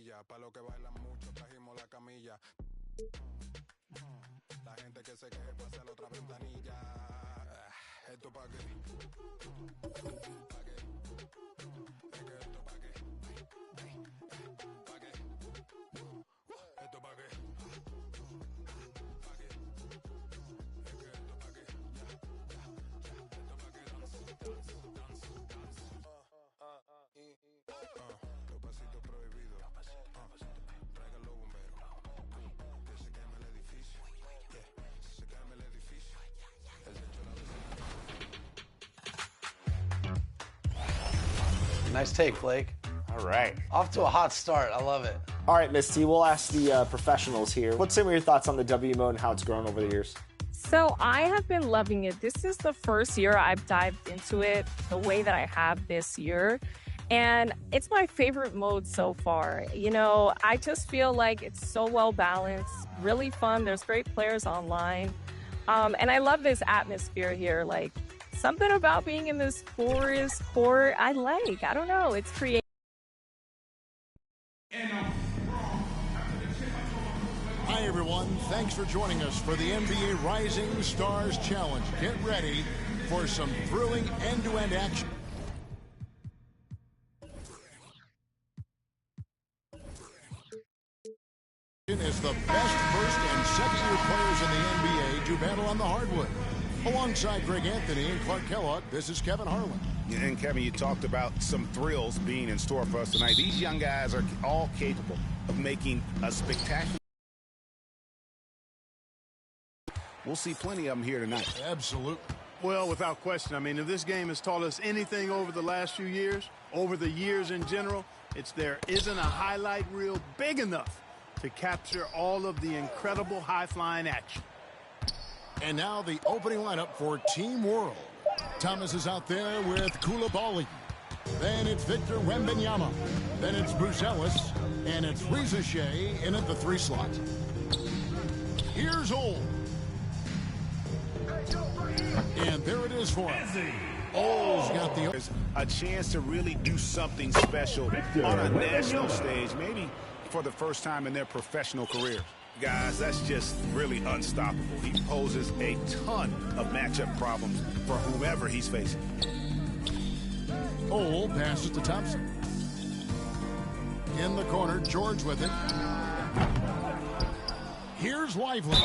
planilla. Pa' los que bailan mucho trajimos la camilla. La gente que se queje pase a la otra ventanilla. Esto pa' qué. Pa' qué. Es que esto pa' qué. Pa' qué. Esto pa' qué. Pa' qué. Es que esto pa' qué. Esto pa' qué. Los pasitos prohibidos. Traigan los bomberos. Que se queme el edificio. Se queme el edificio. El techo de la vecina. Nice take, Blake. All right. Off to a hot start. I love it. All right, Miss T, we'll ask the professionals here. What's some of your thoughts on the W mode and how it's grown over the years? So I have been loving it. This is the first year I've dived into it the way that I have this year. And it's my favorite mode so far. You know, I just feel like it's so well balanced, really fun. There's great players online. And I love this atmosphere here. Like, something about being in this forest court, I like. I don't know. It's creative. Hi, everyone. Thanks for joining us for the NBA Rising Stars Challenge. Get ready for some thrilling end-to-end action. Is the best first and second-year players in the NBA to battle on the hardwood. Alongside Greg Anthony and Clark Kellogg, this is Kevin Harlan. And Kevin, you talked about some thrills being in store for us tonight. These young guys are all capable of making a spectacular. We'll see plenty of them here tonight. Absolutely. Well, without question. I mean, if this game has taught us anything over the last few years, over the years in general, it's there isn't a highlight reel big enough to capture all of the incredible high-flying action. And now the opening lineup for Team World. Thomas is out there with Koulibaly. Then it's Victor Wembanyama. Then it's Bruce Ellis. And it's Reza Shea in at the 3 slot. Here's Ole. And there it is for him. Ole's got the... A chance to really do something special on a national stage, maybe for the first time in their professional careers. Guys, that's just really unstoppable. He poses a ton of matchup problems for whomever he's facing. Ole passes to Thompson. In the corner, George with it. Here's Lively.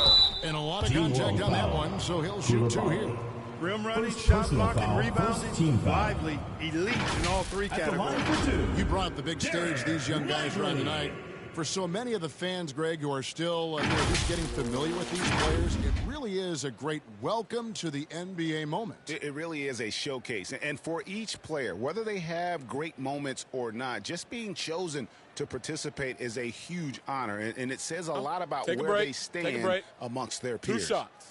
And a lot of contact on that one, so he'll shoot 2 here. Rim running, shot blocking, rebounding, Lively, elite in all 3 categories. You brought the big stage these young guys are on tonight. For so many of the fans, Greg, who are still just getting familiar with these players, it really is a great welcome to the NBA moment. It really is a showcase. And for each player, whether they have great moments or not, just being chosen to participate is a huge honor. And it says a lot about where they stand amongst their peers. 2 shots.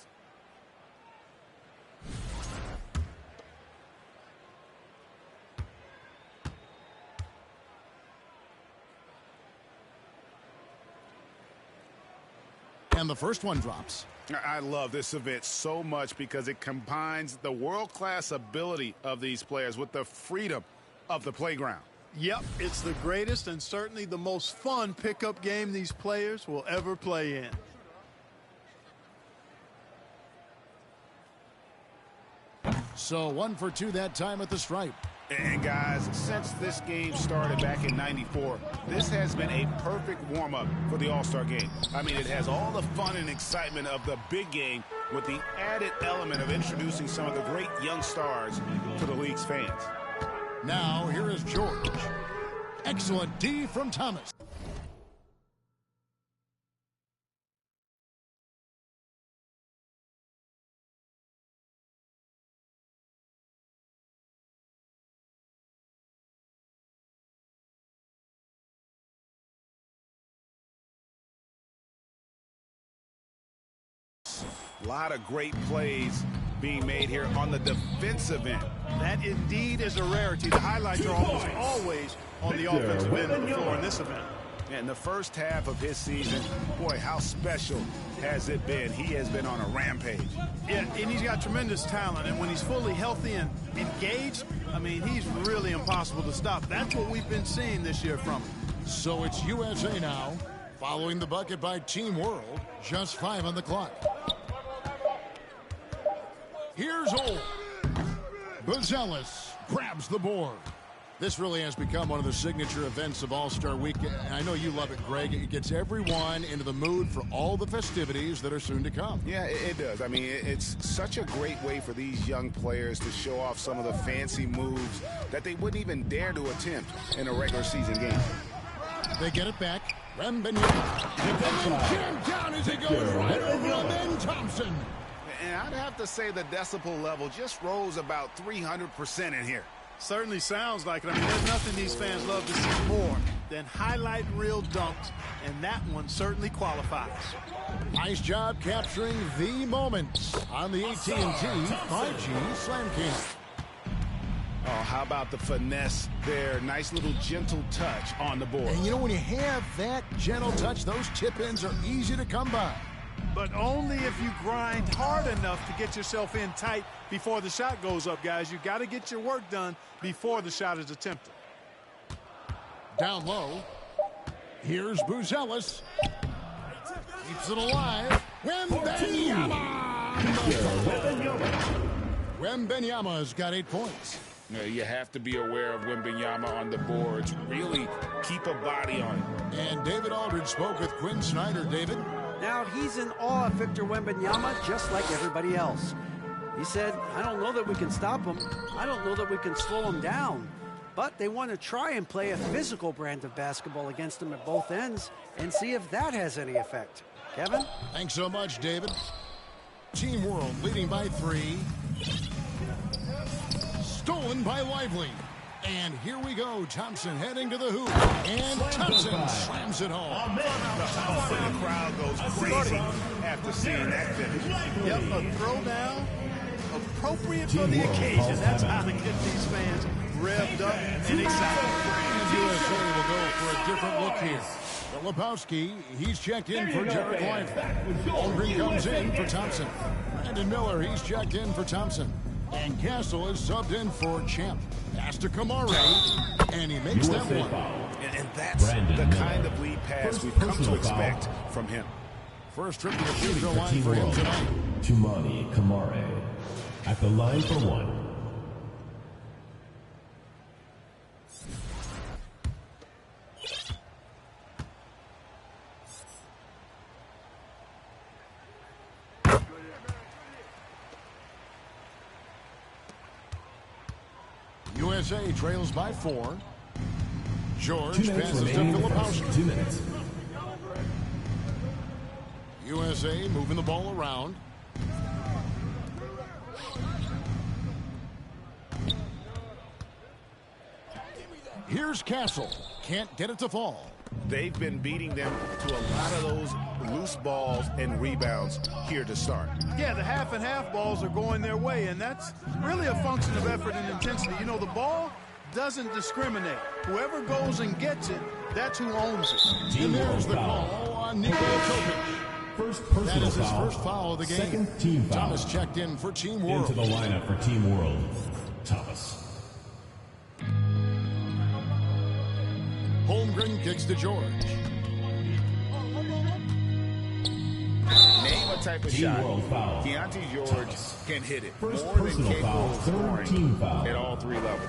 And the first one drops. I love this event so much because it combines the world-class ability of these players with the freedom of the playground. Yep, it's the greatest and certainly the most fun pickup game these players will ever play in. So 1 for 2 that time at the stripe. And guys, since this game started back in '94, this has been a perfect warm-up for the All-Star game. I mean, it has all the fun and excitement of the big game with the added element of introducing some of the great young stars to the league's fans. Now, here is George. Excellent D from Thomas. A lot of great plays being made here on the defensive end. That indeed is a rarity. The highlights are almost always on the offensive end of the floor in this event. And the first half of his season, boy, how special has it been? He has been on a rampage. Yeah, and he's got tremendous talent. And when he's fully healthy and engaged, I mean, he's really impossible to stop. That's what we've been seeing this year from him. So it's USA now, following the bucket by Team World. Just 5 on the clock. Here's Ole. Buzelis grabs the board. This really has become one of the signature events of All-Star Weekend. And I know you love it, Greg. It gets everyone into the mood for all the festivities that are soon to come. Yeah, it does. I mean, it's such a great way for these young players to show off some of the fancy moves that they wouldn't even dare to attempt in a regular season game. They get it back. Wembanyama. And then jammed down as he goes right over Ben Thompson. And I'd have to say the decibel level just rose about 300% in here. Certainly sounds like it. I mean, there's nothing these fans love to see more than highlight reel dunks, and that one certainly qualifies. Nice job capturing the moments on the AT&T 5G Slam King. Oh, how about the finesse there? Nice little gentle touch on the board. And you know, when you have that gentle touch, those tip-ins are easy to come by. But only if you grind hard enough to get yourself in tight before the shot goes up, guys. You got to get your work done before the shot is attempted. Down low. Here's Buzelis. Keeps it alive. Wembanyama! Wembanyama's got 8 points. You have to be aware of Wembanyama on the boards. Really keep a body on him. And David Aldridge spoke with Quinn Snyder. David? Now, he's in awe of Victor Wembanyama just like everybody else. He said, I don't know that we can stop him. I don't know that we can slow him down. But they want to try and play a physical brand of basketball against him at both ends and see if that has any effect. Kevin? Thanks so much, David. Team World leading by 3. Stolen by Lively. And here we go. Thompson heading to the hoop. And Thompson slams it home. The crowd goes crazy after seeing that finish. Yep, a throwdown appropriate for the occasion. That's how to get these fans revved up and excited. And USA will go for a different look here. Lebowski, he's checked in for Derek Lively. Aldridge comes in for Thompson. Brandon Miller, he's checked in for Thompson. And Castle is subbed in for Champ. Pass to Kamare, and he makes that one. And that's the kind of lead pass we've come to expect from him. First trip to the free throw line for him tonight. Toumani Kamare at the line for 1. USA trails by 4. George passes to Filipowski. 2 minutes. USA moving the ball around. Here's Castle. Can't get it to fall. They've been beating them to a lot of those loose balls and rebounds here to start. Yeah, the half and half balls are going their way, and that's really a function of effort and intensity. You know, the ball doesn't discriminate. Whoever goes and gets it, that's who owns it. And there's the call on Nikola Jokic. First personal That is his foul. first foul of the game. Second team foul. Thomas checked in for Team World. Into the lineup for Team World, Thomas. Holmgren kicks to George. Name a type of Team shot. World foul. Deontay George Thomas. can hit it First more than personal capable foul. of Third scoring team foul. at all 3 levels.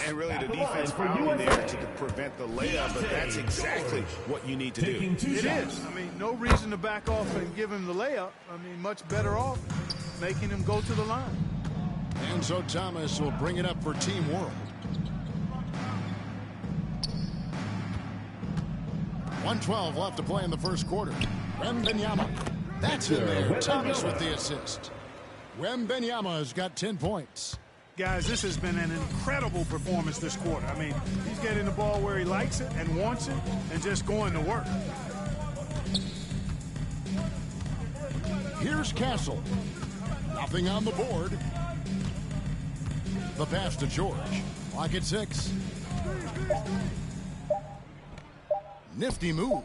And really the At the defense line for found USA. there to prevent the layup, but that's exactly what you need to Taking do. 2 It shots. is. I mean, no reason to back off and give him the layup. I mean, much better off making him go to the line. And so Thomas will bring it up for Team World. 1:12 left to play in the first quarter. Wembanyama. That's in there. Thomas with the assist. Wembanyama's got 10 points. Guys, this has been an incredible performance this quarter. I mean, he's getting the ball where he likes it and wants it and just going to work. Here's Castle. Nothing on the board. The pass to George. Clock at 6. Nifty move.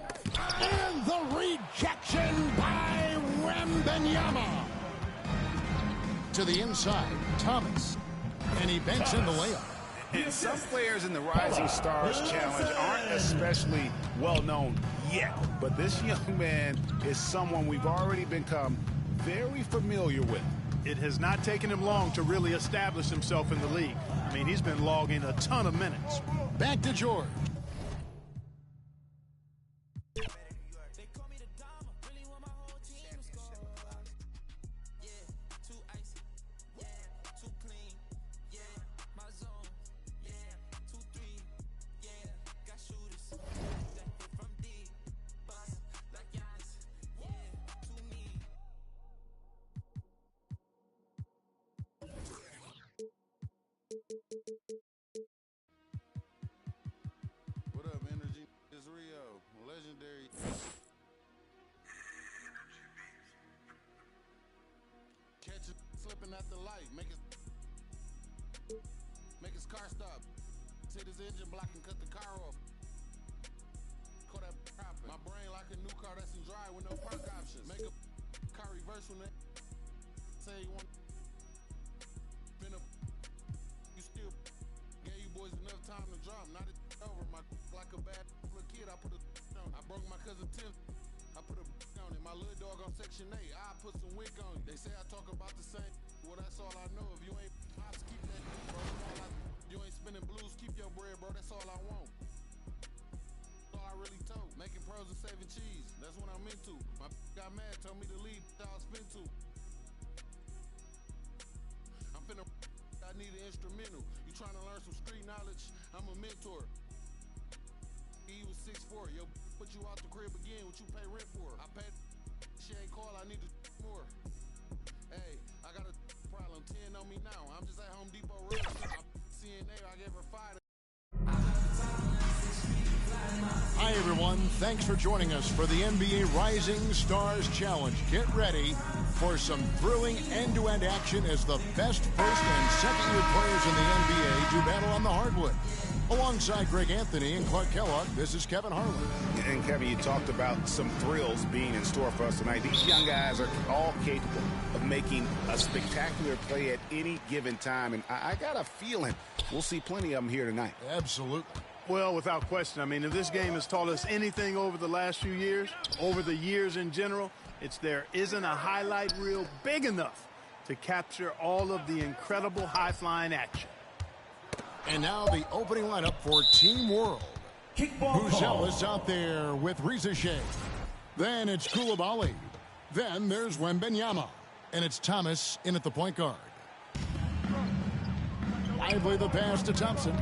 And the rejection by Wembanyama. To the inside, Thomas. And he banks in the layup. And some players in the Rising Stars Challenge aren't especially well known yet, but this young man is someone we've already become very familiar with. It has not taken him long to really establish himself in the league. I mean, he's been logging a ton of minutes. Back to George. What up, Energy? It's Rio, legendary. Catch it slipping at the light, make his car stop. Hit his engine block and cut the car off. Call that profit. My brain like a new car that's in dry with no park options. Make a car reverse when they say you want. Been a you still gave you boys enough time to drop. Not it over my like a bad little kid. I put a on. I broke my cousin Tim. I put a on it. My little dog on Section 8. I put some wick on it. They say I talk about the same. Well, that's all I know. If you ain't pops, keep that, bro. You ain't spinning blues, keep your bread, bro. That's all I want. That's all I really told. Making pros and saving cheese. That's what I'm into. My got mad, told me to leave. I'll spin to. I'm finna. I need an instrumental. You trying to learn some street knowledge? I'm a mentor. He was 6'4". Yo, put you out the crib again. What you pay rent for? I paid. She ain't call. I need to more. Hey, I got a problem. 10 on me now. I'm just at Home Depot Road. CNA, I gave her 5. Hi, everyone. Thanks for joining us for the NBA Rising Stars Challenge. Get ready for some thrilling end-to-end action as the best first and second-year players in the NBA do battle on the hardwood. Alongside Greg Anthony and Clark Kellogg, this is Kevin Harlan. And Kevin, you talked about some thrills being in store for us tonight. These young guys are all capable of making a spectacular play at any given time, and I got a feeling we'll see plenty of them here tonight. Absolutely. Well, without question. I mean, if this game has taught us anything over the last few years, over the years in general, it's there isn't a highlight reel big enough to capture all of the incredible high-flying action. And now the opening lineup for Team World. Buzelis out there with Reza Shea. Then it's Koulibaly. Then there's Wembanyama. And it's Thomas in at the point guard. Lively the pass to Thompson.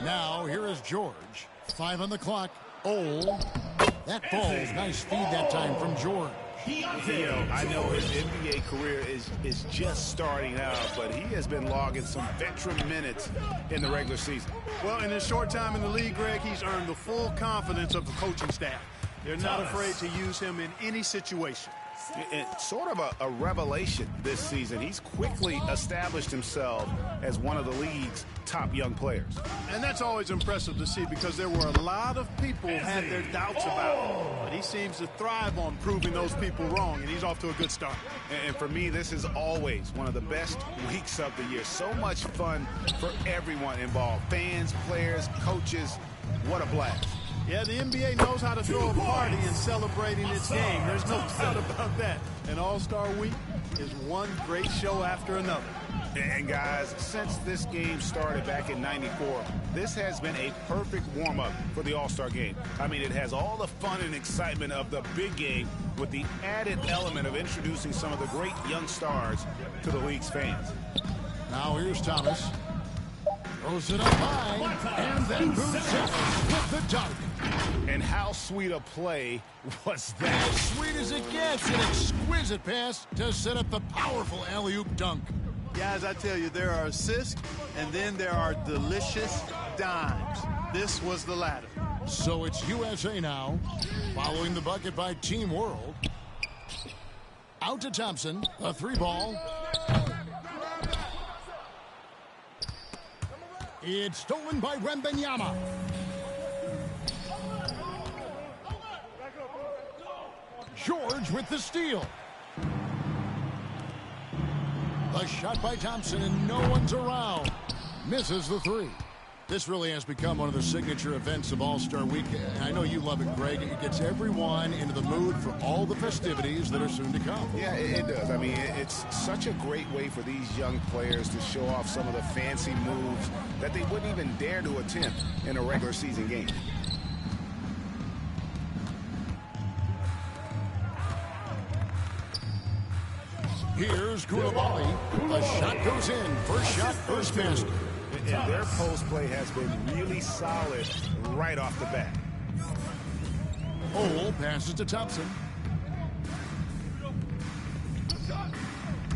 Now here is George. 5 on the clock. Oh, that falls. Nice feed that time from George. I know his NBA career is just starting out, but he has been logging some veteran minutes in the regular season. Well, in his short time in the league, Greg, he's earned the full confidence of the coaching staff. They're not afraid to use him in any situation. It's sort of a revelation this season. He's quickly established himself as one of the league's top young players. And that's always impressive to see because there were a lot of people who had their doubts about him. But he seems to thrive on proving those people wrong, and he's off to a good start. And for me, this is always one of the best weeks of the year. So much fun for everyone involved. Fans, players, coaches. What a blast. Yeah, the NBA knows how to throw a party in celebrating its game. There's no doubt about that. And All-Star Week is one great show after another. And guys, since this game started back in '94, this has been a perfect warm-up for the All-Star game. I mean, it has all the fun and excitement of the big game with the added element of introducing some of the great young stars to the league's fans. Now here's Thomas. Throws it up high, and then Buzelis with the dunk. And how sweet a play was that? As sweet as it gets, an exquisite pass to set up the powerful alley-oop dunk. Guys, I tell you, there are assists, and then there are delicious dimes. This was the latter. So it's USA now, following the bucket by Team World. Out to Thompson, a 3-ball. It's stolen by Wembanyama. George with the steal. A shot by Thompson, and no one's around. Misses the three. This really has become one of the signature events of All-Star Week. I know you love it, Greg. It gets everyone into the mood for all the festivities that are soon to come. Yeah, it does. I mean, it's such a great way for these young players to show off some of the fancy moves that they wouldn't even dare to attempt in a regular season game. Here's Koulibaly. A shot goes in. First shot, first basket. And their post play has been really solid right off the bat. Ole passes to Thompson.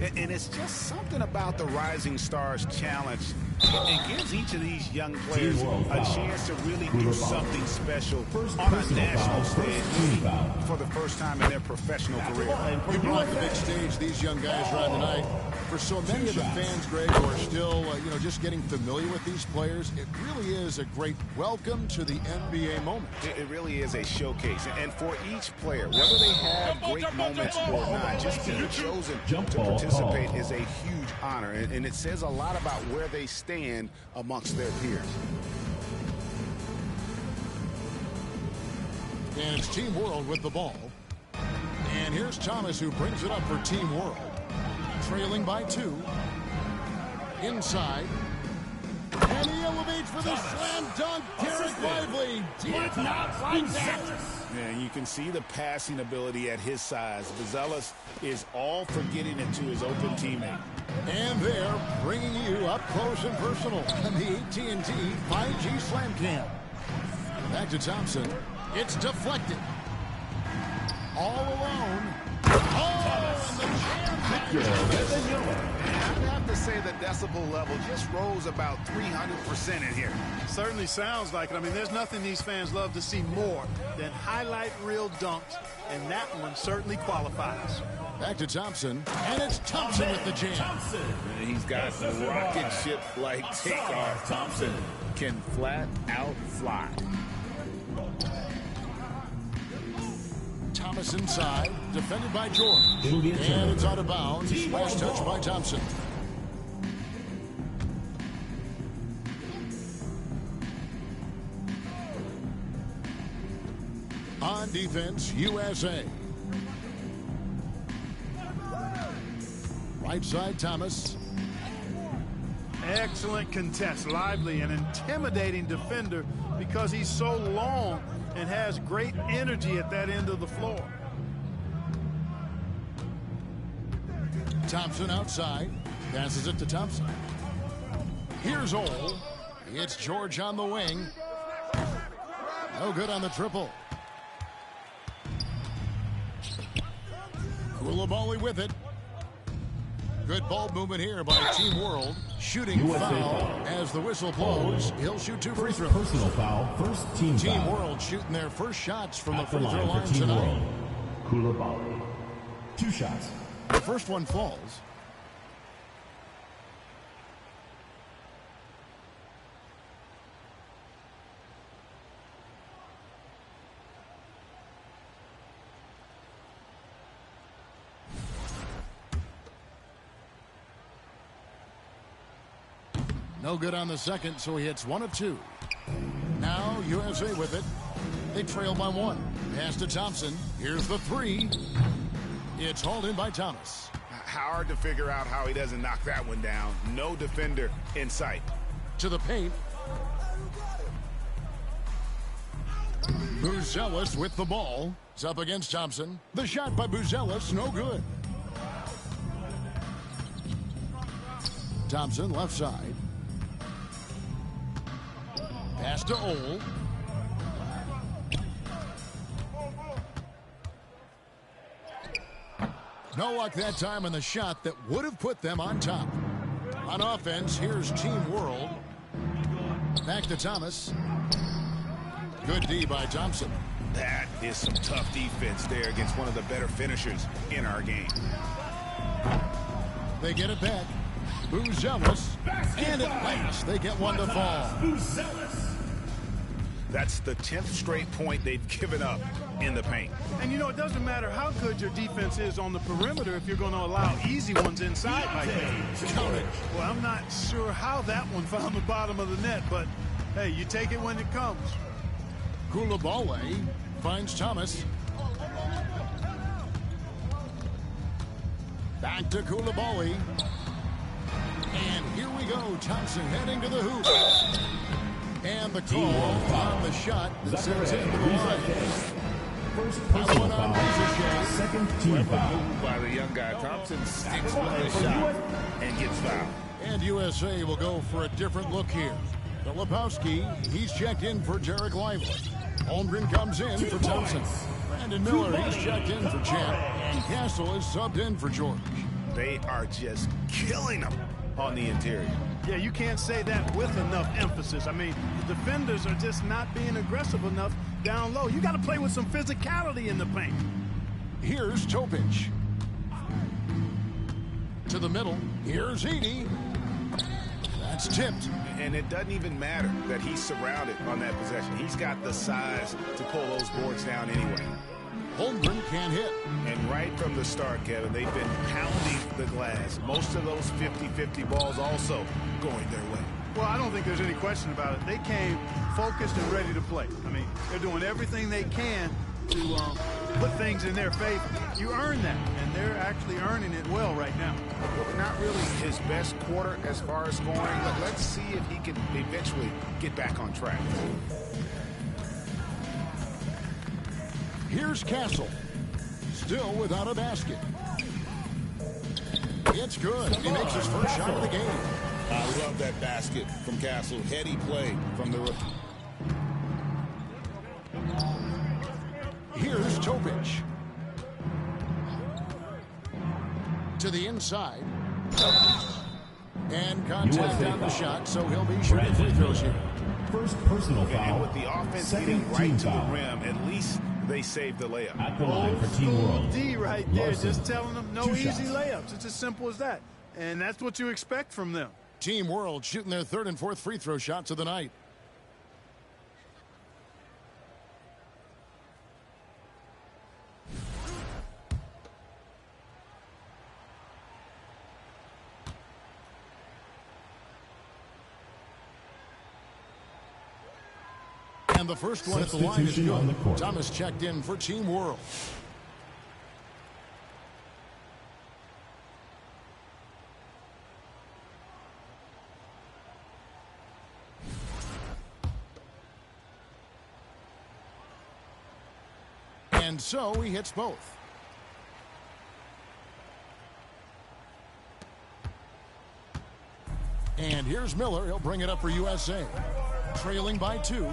And it's just something about the Rising Stars Challenge. It gives each of these young players a chance to really do something special on a national stage for the first time in their professional career. You brought the big stage these young guys are on tonight. For so many of the fans, Greg, who are still, just getting familiar with these players, it really is a great welcome to the NBA moment. It really is a showcase. And for each player, whether they have great moments or not, just being chosen to participate is a huge honor. And it says a lot about where they stand amongst their peers. And it's Team World with the ball. And here's Thomas, who brings it up for Team World. Trailing by 2. Inside. And he elevates for the slam dunk. Derek Lively did not like that. Yeah, you can see the passing ability at his size. Buzelis is all for getting it to his open teammate. And they're bringing you up close and personal on the AT&T 5G Slam Cam. Back to Thompson. It's deflected. All alone. Oh, and the jam. I have to say the decibel level just rose about 300% in here. Certainly sounds like it. I mean, there's nothing these fans love to see more than highlight reel dunks, and that one certainly qualifies. Back to Thompson, and it's Thompson with the jam. And he's got rocket ship-like takeoff. Thompson can flat out fly. Thomas inside, defended by George. And it's out of bounds. Last touch by Thompson. On defense, USA. Right side, Thomas. Excellent contest. Lively, an intimidating defender because he's so long and has great energy at that end of the floor. Thompson outside. Passes it to Thompson. Here's Ole. It's George on the wing. No good on the triple. Koulibaly with it. Good ball movement here by Team World. Shooting foul as the whistle blows. He'll shoot 2 free throws. Personal foul. First team foul. Team World shooting their first shots from the free throw line tonight. Koulibaly. 2 shots. The first one falls. No good on the second, so he hits 1 of 2. Now USA with it. They trail by 1. Pass to Thompson. Here's the 3. It's hauled in by Thomas. Hard to figure out how he doesn't knock that one down. No defender in sight. To the paint. Buzelis with the ball. It's up against Thompson. The shot by Buzelis, no good. Thompson left side. Pass to Ole. No luck that time on the shot that would have put them on top. On offense, here's Team World. Back to Thomas. Good D by Thompson. That is some tough defense there against one of the better finishers in our game. They get it back. Buzelis. And at last, they get one to fall. That's the 10th straight point they've given up in the paint. And you know, it doesn't matter how good your defense is on the perimeter if you're going to allow easy ones inside like that. Count it. Well, I'm not sure how that one found the bottom of the net, but hey, you take it when it comes. Koulibaly finds Thomas. Back to Koulibaly. And here we go. Thompson heading to the hoop. And the call on the shot that sends him to the line. First personal foul. Second team foul. By the young guy, Thompson sticks with the shot and gets fouled. And USA will go for a different look here. Filipowski, he's checked in for Jarek Lively. Holmgren comes in for Thompson. Brandon Miller, he's checked in for Champ. And Castle is subbed in for George. They are just killing them on the interior. Yeah, you can't say that with enough emphasis. I mean, the defenders are just not being aggressive enough down low. You got to play with some physicality in the paint. Here's Topic. To the middle. Here's Edey. That's tipped. And it doesn't even matter that he's surrounded on that possession. He's got the size to pull those boards down anyway. Holmgren can't hit. And right from the start, Kevin, they've been pounding the glass. Most of those 50-50 balls also going their way. Well, I don't think there's any question about it. They came focused and ready to play. I mean, they're doing everything they can to put things in their favor. You earn that, and they're actually earning it well right now. Not really his best quarter as far as scoring, but let's see if he can eventually get back on track. Here's Castle. Still without a basket. It's good. He makes his first shot of the game. I love that basket from Castle. Heady play from the rookie. Here's Topic. To the inside. And contact on the shot, so he'll be shooting free throws here. First personal foul. And with the offense getting right to the rim, at least they saved the layup. At the line for Team World. D right there, Larson. just telling them no 2 easy shots. layups. It's as simple as that. And that's what you expect from them. Team World shooting their third and fourth free throw shots of the night. And the first one at the line is Substitution on the good. court. Thomas checked in for Team World. And so he hits both. And here's Miller. He'll bring it up for USA. Trailing by 2.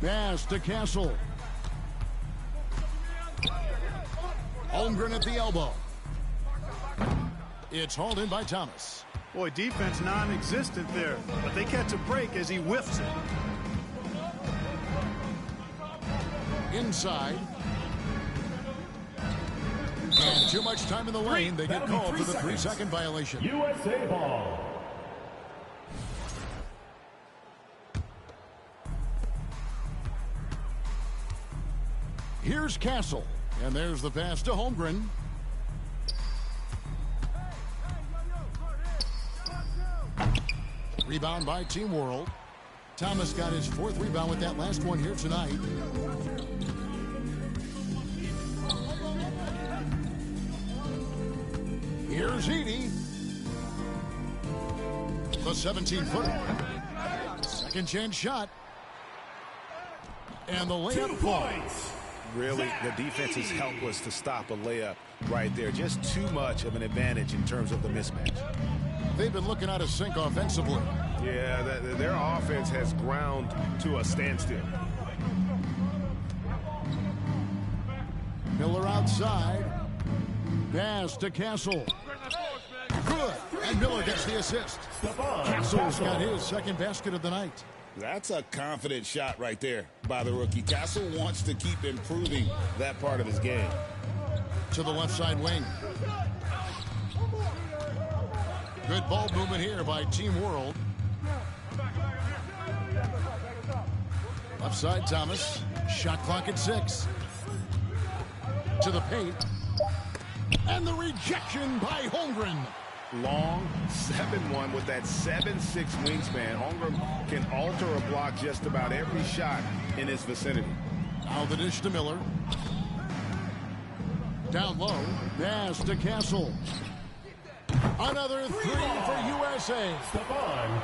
Pass to Castle. Holmgren at the elbow. It's hauled in by Thomas. Boy, defense non-existent there, but they catch a break as he whiffs it. Inside. And too much time in the lane. They get called for the 3-second violation. USA ball. Here's Castle. And there's the pass to Holmgren. Rebound by Team World. Thomas got his 4th rebound with that last one here tonight. Here's Edey. The 17-footer. Second chance shot. And the layup falls. Really, the defense is helpless to stop a layup right there. Just too much of an advantage in terms of the mismatch. They've been looking out of sync offensively. Yeah, their offense has ground to a standstill. Miller outside. Pass to Castle. Good. And Miller gets the assist. Castle's got his second basket of the night. That's a confident shot right there by the rookie. Castle wants to keep improving that part of his game. To the left side wing. Good ball movement here by Team World. Upside Thomas. Shot clock at 6. To the paint. And the rejection by Holmgren. Long 7-1 with that 7'6" wingspan. Holmgren can alter a block just about every shot in his vicinity. Now the dish to Miller. Down low. Pass to Castle. Another three for USA.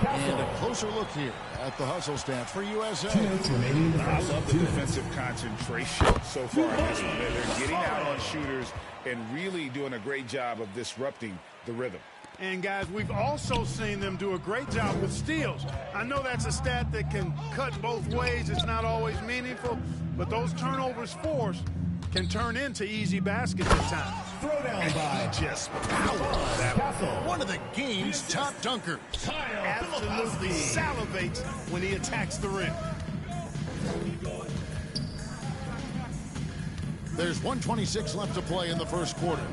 And a closer look here at the hustle stats for USA. I love the defensive concentration so far in this one. They're getting out on shooters and really doing a great job of disrupting the rhythm. And, guys, we've also seen them do a great job with steals. I know that's a stat that can cut both ways. It's not always meaningful, but those turnovers forced can turn into easy baskets at times. And he just powered that one of the game's top dunkers. Absolutely salivates when he attacks the rim. There's 1:26 left to play in the first quarter.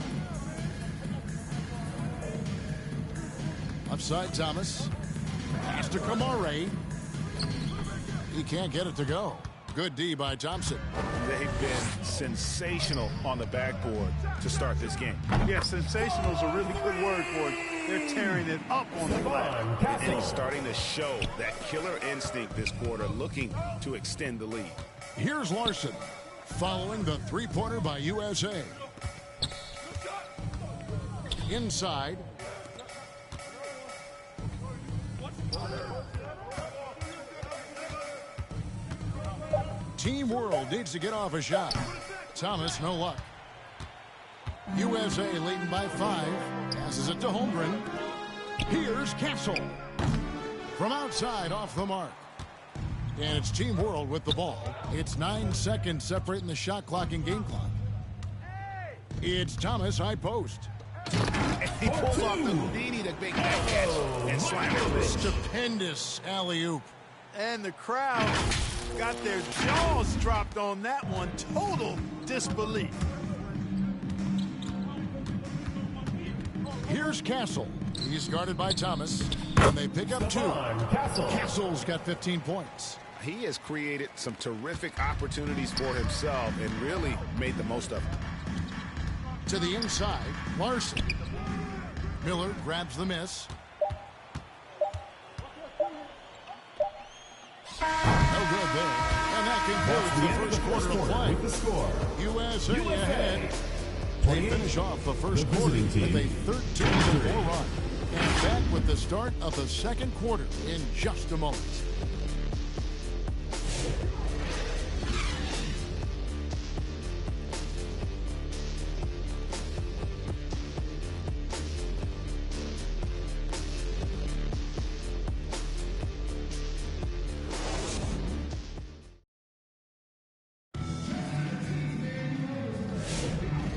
Upside Thomas. Pass to Kamare. He can't get it to go. Good D by Thompson. They've been sensational on the backboard to start this game. Yeah, sensational is a really good word for it. They're tearing it up on the glass. And he's starting to show that killer instinct this quarter, looking to extend the lead. Here's Larson following the three-pointer by USA. Inside. Team World needs to get off a shot. Thomas, no luck. USA leading by 5. Passes it to Holmgren. Here's Castle. From outside, off the mark. And it's Team World with the ball. It's 9 seconds separating the shot clock and game clock. It's Thomas, high post. He pulls off the Houdini to make that catch and slam it. Stupendous alley-oop. And the crowd got their jaws dropped on that one. Total disbelief. Here's Castle. He's guarded by Thomas. And they pick up 2. Castle's got 15 points. He has created some terrific opportunities for himself and really made the most of them. To the inside, Larson. Miller grabs the miss. No good there. And that concludes the first quarter of play. USA ahead. They finish off the first quarter with a 13-4 run. And back with the start of the second quarter in just a moment.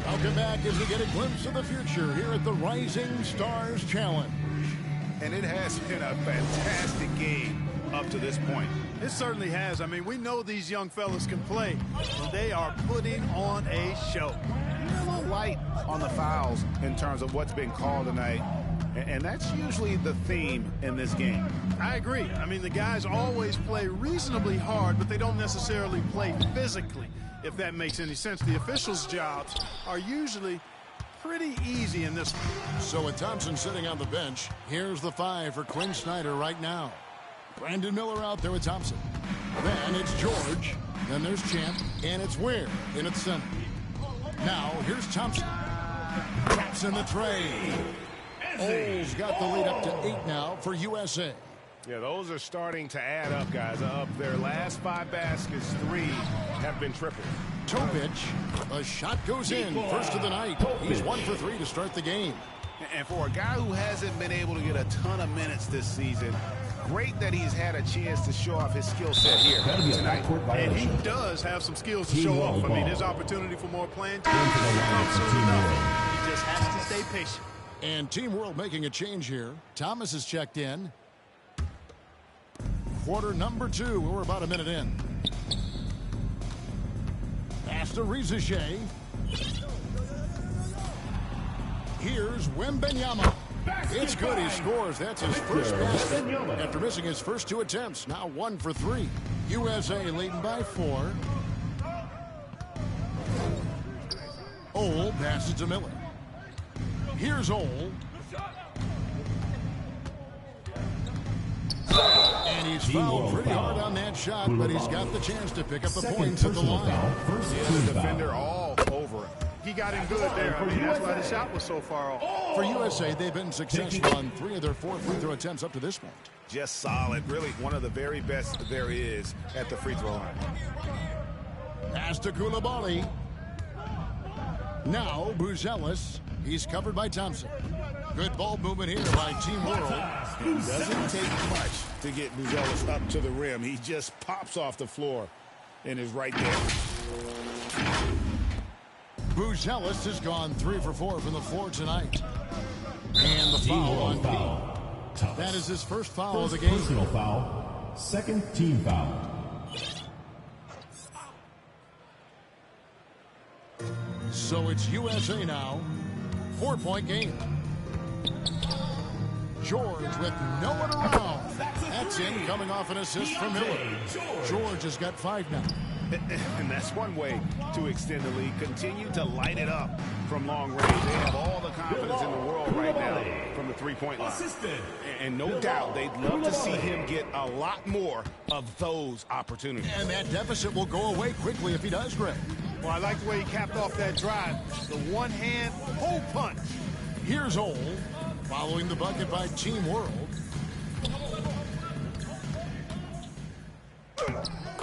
Welcome back as we get a glimpse of the future here at the Rising Stars Challenge. And it has been a fantastic game up to this point. It certainly has. I mean, we know these young fellas can play. They are putting on a show. A little light on the fouls in terms of what's been called tonight. And that's usually the theme in this game. I agree. I mean, the guys always play reasonably hard, but they don't necessarily play physically, if that makes any sense. The officials' jobs are usually pretty easy in this one. So with Thompson sitting on the bench, here's the 5 for Quinn Snyder right now. Brandon Miller out there with Thompson. Then it's George. Then there's Champ. And it's Ware in its center. Now here's Thompson. Taps in the tray. Oles got the lead up to 8 now for USA. Yeah, those are starting to add up, guys. Of their last 5 baskets, 3 have been triple. Topic, a shot goes in. First of the night. He's 1 for 3 to start the game. And for a guy who hasn't been able to get a ton of minutes this season, great that he's had a chance to show off his skill set here tonight. And he does have some skills to show off. I mean, his opportunity for more playing time comes soon enough. He just has to stay patient. And Team World making a change here. Thomas is checked in. Quarter number 2. We're about a minute in. Pass to Rizachet. Here's Wembanyama. It's good. He scores. That's his first basket after missing his first 2 attempts. Now 1 for 3. USA leading by 4. Ole passes to Miller. Here's Ole. And he's fouled pretty hard on that shot, but he's got the chance to pick up the points at the line. The defender all over it. He got in good there. I mean, that's why the shot was so far off. For USA, they've been successful on 3 of their 4 free throw attempts up to this point. Just solid. Really one of the very best there is at the free throw line. Pass to Coulibaly. Now Buzelis. He's covered by Thompson. Good ball movement here by Team World. It doesn't take much to get Buzelis up to the rim. He just pops off the floor and is right there. Buzelis has gone 3 for 4 from the floor tonight. And the foul on Pete. That is his first foul of the game. Personal foul. Second team foul. So it's USA now. 4-point game. George with no one around. That's in, coming off an assist from Miller. George has got 5 now. And that's one way to extend the lead. Continue to light it up from long range. They have all the confidence in the world right now from the three-point line. And no doubt they'd love to see him get a lot more of those opportunities. And that deficit will go away quickly if he does, Greg. Well, I like the way he capped off that drive. The one-hand hole punch. Here's Ole, following the bucket by Team World.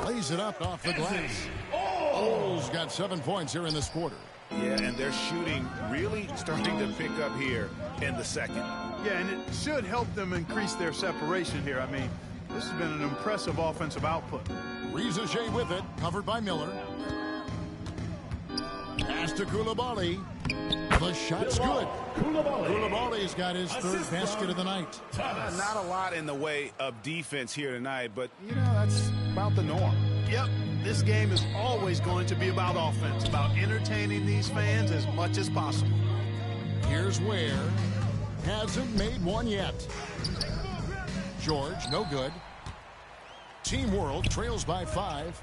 Lays it up off the glass. Ole's got 7 points here in this quarter. Yeah, and their shooting really starting to pick up here in the second. Yeah, and it should help them increase their separation here. I mean, this has been an impressive offensive output. Riza with it, covered by Miller. Pass to Coulibaly. The shot's good. Coulibaly's got his 3rd basket of the night. Not a lot in the way of defense here tonight, but, you know, that's about the norm. Yep, this game is always going to be about offense, about entertaining these fans as much as possible. Here's Ware. Hasn't made one yet. George, no good. Team World trails by 5.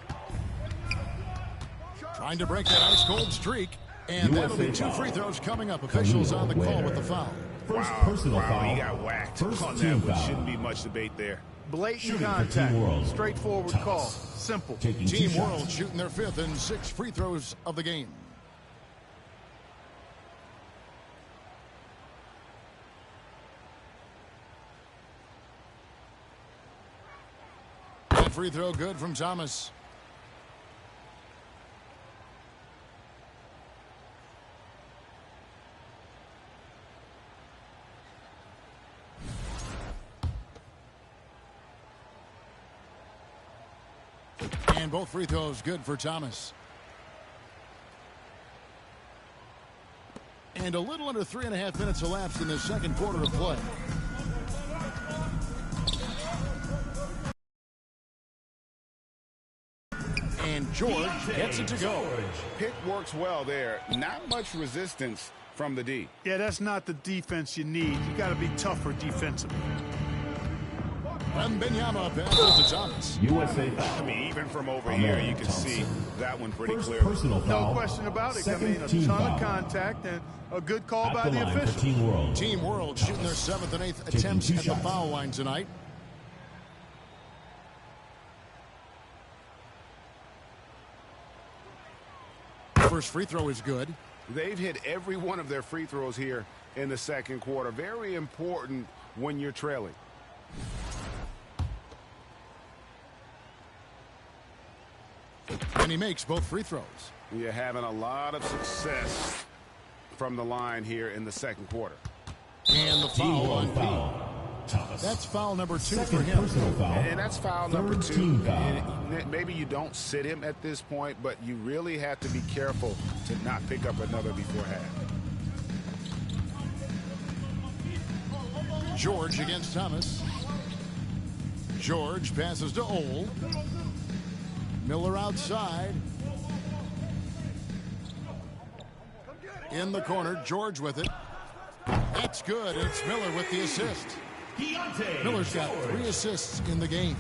Trying to break that ice-cold streak. And that'll be 2 free throws coming up. Officials on the call with the foul. First personal foul. He got whacked First on team that one. foul. Shouldn't be much debate there. Blatant contact. Straightforward call. Simple. Team World shooting their 5th and 6th free throws of the game. That free throw good from Thomas. And both free throws good for Thomas. And a little under 3.5 minutes elapsed in the second quarter of play. And George gets it to go. Pick works well there. Not much resistance from the D. Yeah, that's not the defense you need. You got to be tougher defensively. Wembanyama passes to Thomas. USA I mean, even from over here, you can see that one pretty First clearly. personal foul. No question about it. I Second mean, a team ton foul. of contact and a good call At by the line for official. Team World. Team World shooting their 7th and 8th Taking attempts 2 at the shots. foul line tonight. First free throw is good. They've hit every one of their free throws here in the second quarter. Very important when you're trailing. And he makes both free throws. You're having a lot of success from the line here in the second quarter. And the Team foul on World Pete. foul. Thomas. That's foul number 2 for Second him. personal foul. And that's foul number Third 2. team foul. And maybe you don't sit him at this point, but you really have to be careful to not pick up another before half. George against Thomas. George passes to Ole. Miller outside. In the corner, George with it. That's good. It's Miller with the assist. Miller's got 3 assists in the game.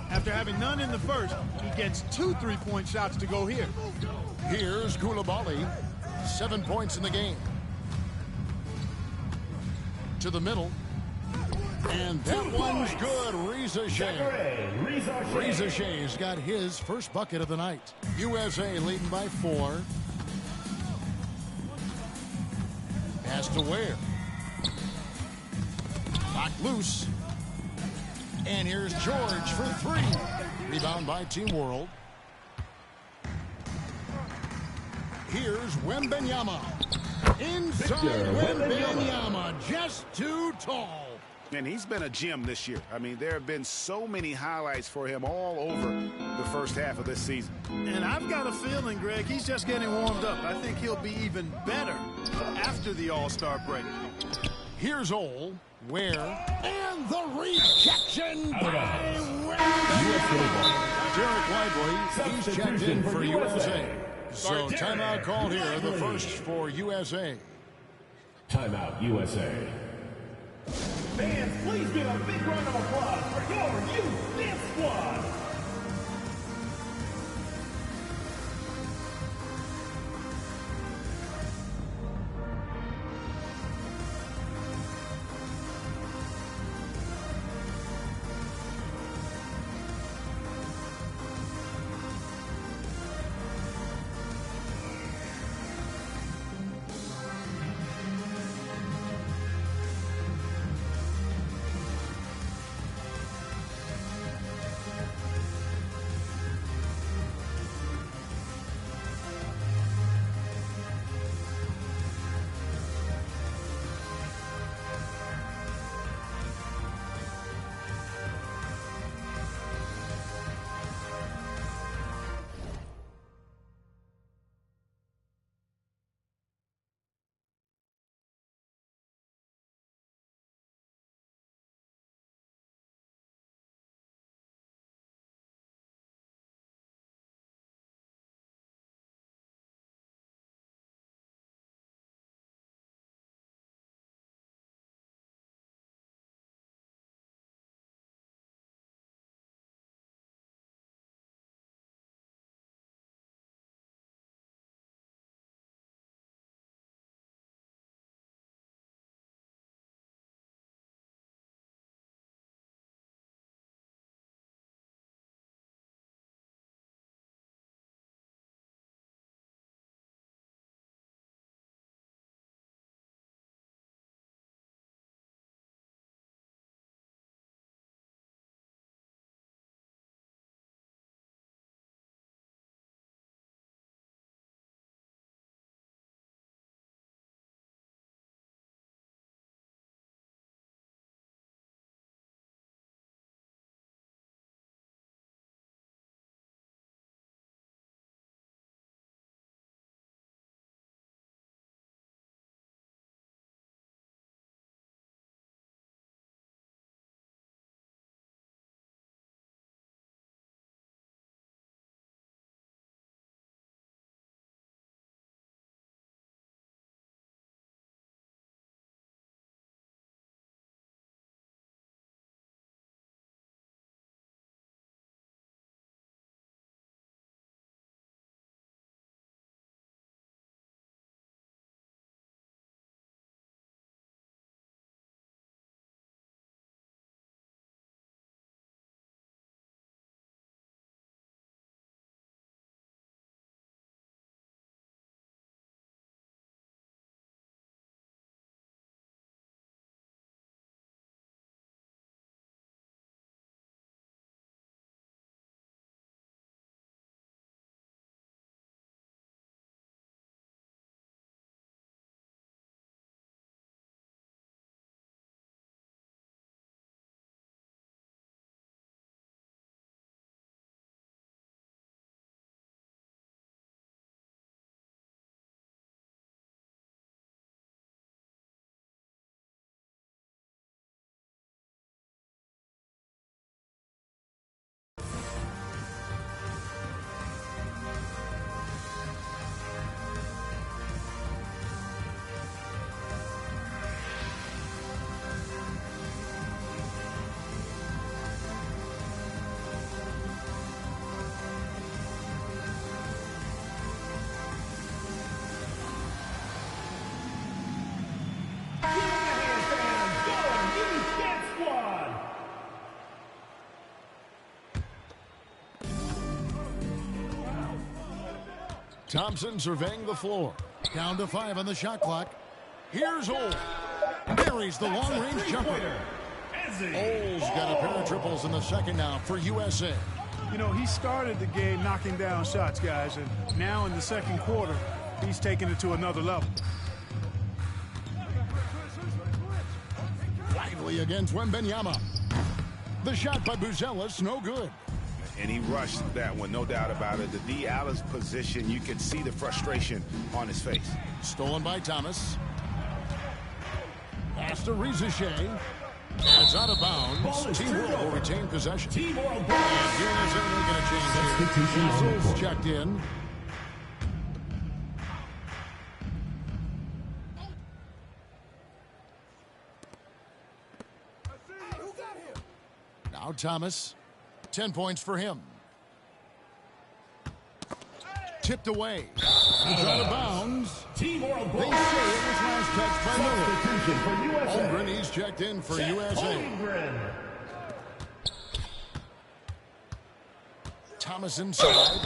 After having none in the first, he gets 2 3-point shots to go here. Here's Koulibaly. 7 points in the game. To the middle. And that one's good. Reza Shea. Reza Shea's got his first bucket of the night. USA leading by 4. Pass to Ware. Locked loose. And here's George for 3. Rebound by Team World. Here's Wembanyama. Inside Wembanyama, just too tall. And he's been a gem this year. I mean, there have been so many highlights for him all over the first half of this season. And I've got a feeling, Greg, he's just getting warmed up. I think he'll be even better after the All-Star break. Here's Ole, Ware, and the rejection by Derek Lively. He's checked in for USA. So timeout called here, the first for USA. Timeout, USA. Fans, please give a big round of applause for your U.S. squad. Thompson surveying the floor. Down to 5 on the shot clock. Here's Ole. Buries the long-range jumper. Ole's got a pair of triples in the second now for USA. You know, he started the game knocking down shots, guys, and now in the second quarter, he's taking it to another level. Lively against Wembanyama. The shot by Buzelis, no good. And he rushed that one, no doubt about it. The D. Allen's position, you can see the frustration on his face. Stolen by Thomas. Pass to Rizachet. And it's out of bounds. Team World will retain possession. Team World And USA making a change here. Substitution on the Castles court. checked in. Now Thomas. 10 points for him. Tipped away. He's out of bounds. Team World They say it was last catch by Miller. Substitution for USA. Holmgren, he's checked in for USA. Holmgren. Thomas inside.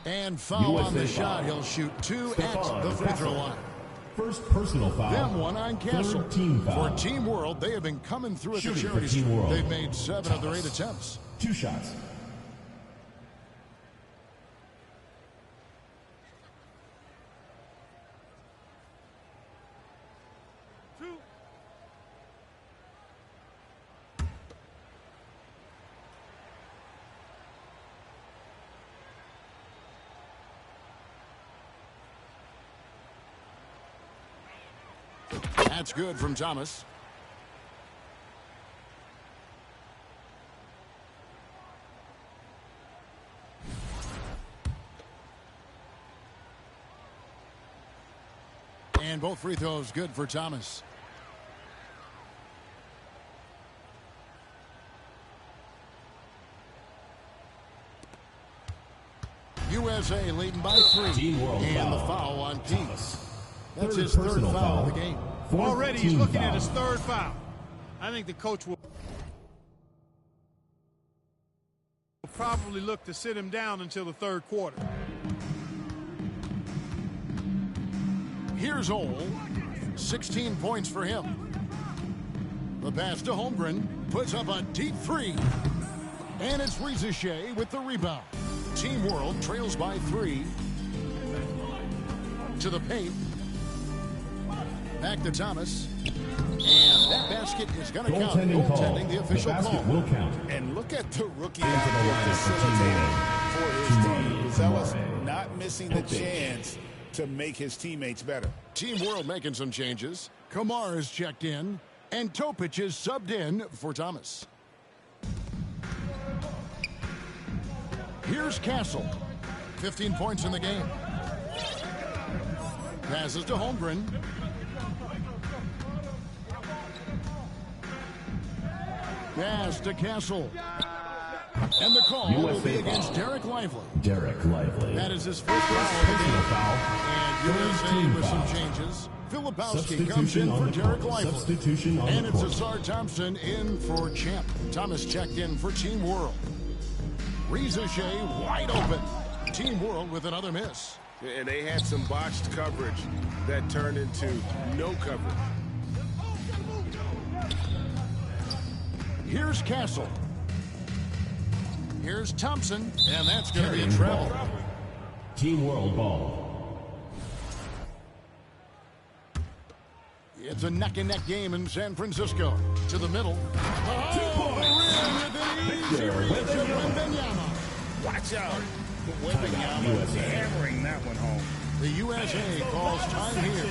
And foul on the USA shot. foul. He'll shoot 2 Stephon at the free throw Castle. line. First personal foul. Them one on Castle. Third team foul. For Team World, they have been coming through at the Shooting for charity Team stripe. World. They've made 7 of their 8 attempts. 2 shots. That's good from Thomas. And both free throws good for Thomas. USA leading by 3. Team World And the foul. foul on Pete. Thomas. That's Third his third personal foul of foul. the game. Fourth Already he's team looking foul. at his third foul. I think the coach will probably look to sit him down until the third quarter. Here's Ole. 16 points for him. The pass to Holmgren. Puts up a deep 3. And it's Rizachet with the rebound. Team World trails by 3. To the paint. Back to Thomas. And that basket is going to count. Goaltending call. Goaltending, the official basket call. will count. And look at the rookie Into out the here lineup for Team facilitating for his team. Buzelis Kamara. not missing the chance to make his teammates better. Team World making some changes. Kamar is checked in. And Topic is subbed in for Thomas. Here's Castle. 15 points in the game. Passes to Holmgren. Pass to Castle. And the call will be against Derek Lively. Derek Lively. That is his first foul of the Personal game. foul. And Third USA team with some foul. changes. Filipowski Substitution comes in on for the Derek court. Lively. Substitution on And the it's court. Asar Thompson in for Champ. Thomas checked in for Team World. Rizachet wide open. Team World with another miss. And they had some botched coverage that turned into no coverage. Here's Castle. Here's Thompson. And that's going to be a travel. Team World ball. It's a neck-and-neck game in San Francisco. To the middle. Watch out. Wembanyama hammering that one home. The USA calls time here.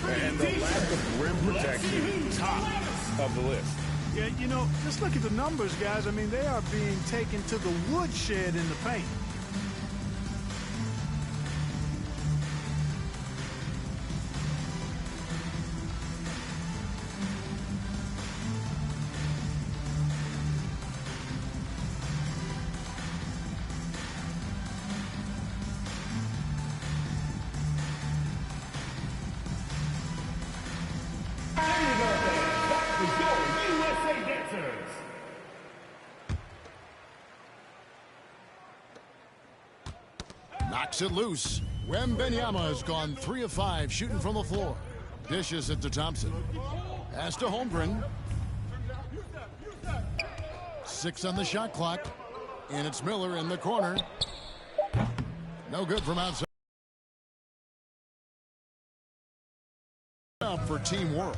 And the lack of rim protection, top of the list. Yeah, you know, just look at the numbers, guys. I mean, they are being taken to the woodshed in the paint. USA Dancers. Knocks it loose. Wembanyama has gone 3 of 5 shooting from the floor. Dishes it to Thompson. Pass to Holmgren. 6 on the shot clock. And it's Miller in the corner. No good from outside. Up for Team World.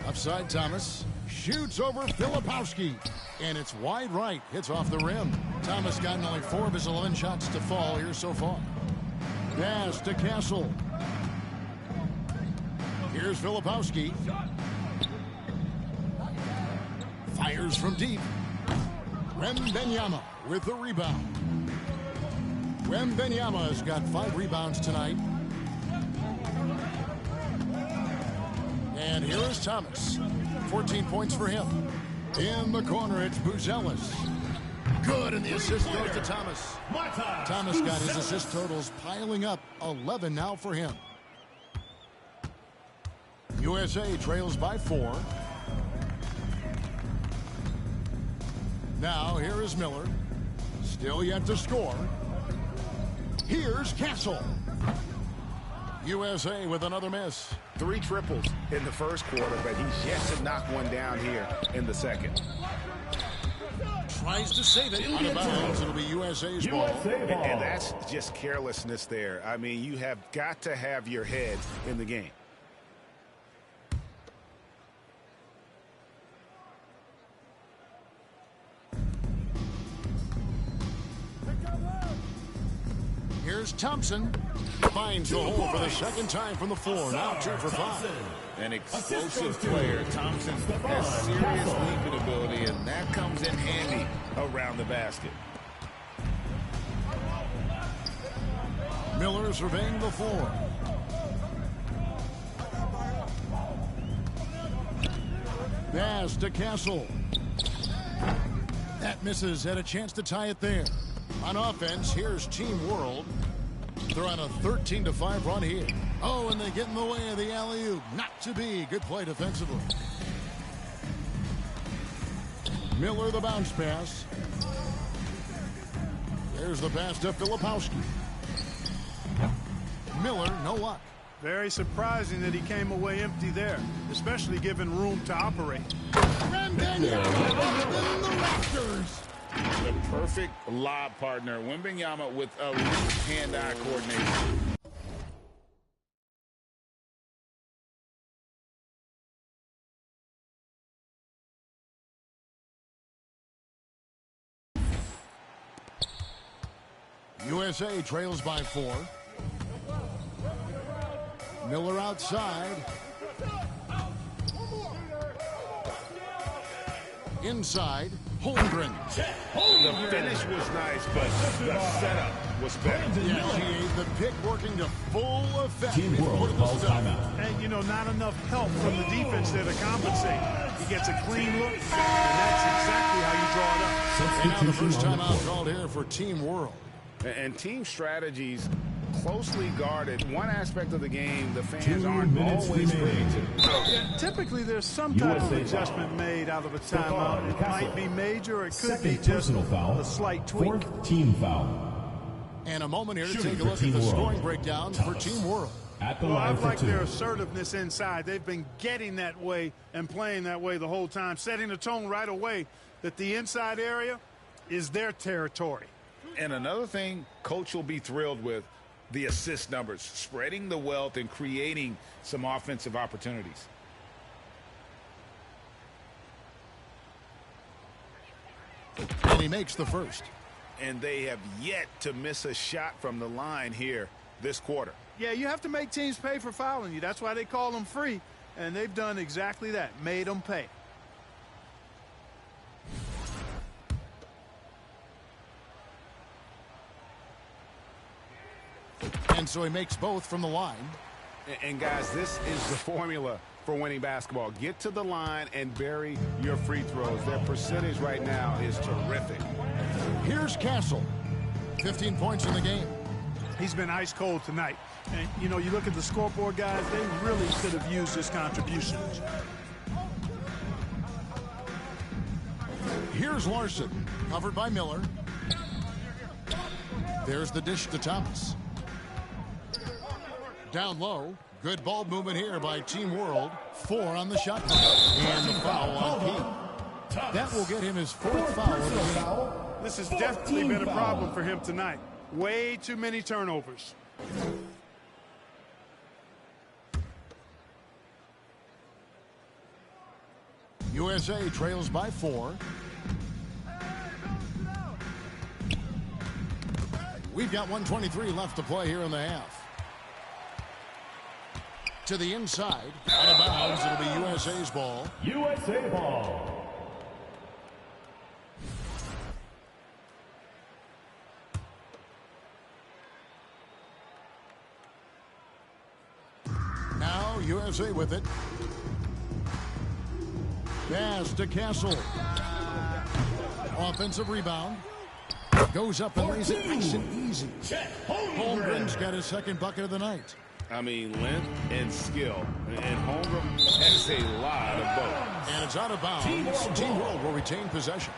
Upside Thomas. Shoots over Filipowski. And it's wide right. Hits off the rim. Thomas gotten only 4 of his 11 shots to fall here so far. Pass to Castle. Here's Filipowski. Fires from deep. Wembanyama with the rebound. Wembanyama has got 5 rebounds tonight. And here is Thomas. 14 points for him. In the corner, it's Buzelis. Good, and the assist goes to Thomas. Thomas got his assist totals piling up. 11 now for him. USA trails by 4. Now, here is Miller. Still yet to score. Here's Castle. USA with another miss. 3 triples in the first quarter, but he's yet to knock one down here in the second. Tries to save it. Out of bounds. It'll be USA's ball. And that's just carelessness there. I mean, you have got to have your head in the game. Here's Thompson. Finds the hole for the second time from the floor. Now 2 for 5. An explosive player. Thompson has serious leaping ability, and that comes in handy around the basket. Miller surveying the floor. Pass to Castle. That misses. Had a chance to tie it there. On offense, here's Team World. They're on a 13-5 run here. Oh, and they get in the way of the alley-oop. Not to be. Good play defensively. Miller the bounce pass. There's the pass to Filipowski. Miller, no luck. Very surprising that he came away empty there, especially given room to operate. Wembanyama in the rafters. The perfect lob partner. Wembanyama with elite hand-eye coordination. USA trails by 4. Miller outside. Inside, Holmgren. The finish was nice, but the setup was better. Yeah, the pick working to full effect. Team World calls timeout. And, you know, not enough help from the defense there to compensate. He gets a clean look, and that's exactly how you draw it up. And now the first timeout called here for Team World. And team strategies closely guarded. One aspect of the game the fans aren't always privy to. Yeah, typically there's some type of adjustment made out of a timeout. It might be major, or it could be just a slight tweak. 4th team foul. And a moment here to take a look at the scoring breakdown for Team World. Well, I like their assertiveness inside. They've been getting that way and playing that way the whole time, setting the tone right away that the inside area is their territory. And another thing coach will be thrilled with, the assist numbers, spreading the wealth and creating some offensive opportunities. And he makes the first. And they have yet to miss a shot from the line here this quarter. Yeah, you have to make teams pay for fouling you. That's why they call them free. And they've done exactly that, made them pay. And so he makes both from the line. And guys, this is the formula for winning basketball. Get to the line and bury your free throws. Their percentage right now is terrific. Here's Castle. 15 points in the game. He's been ice cold tonight. And, you know, you look at the scoreboard, guys, they really could have used his contributions. Here's Larson, covered by Miller. There's the dish to Thomas. Down low. Good ball movement here by Team World. 4 on the shot clock. And the foul on Pete. That will get him his 4th foul of the game. This has definitely been a problem for him tonight. Way too many turnovers. USA trails by 4. We've got 1:23 left to play here in the half. To the inside, out of bounds, it'll be USA's ball. USA ball. Now USA with it. Pass to Castle. Offensive rebound. Goes up and lays it nice and easy. Holmgren's got his 2nd bucket of the night. I mean, length and skill. And Holmgren has a lot of both. And it's out of bounds. Team World will retain possession.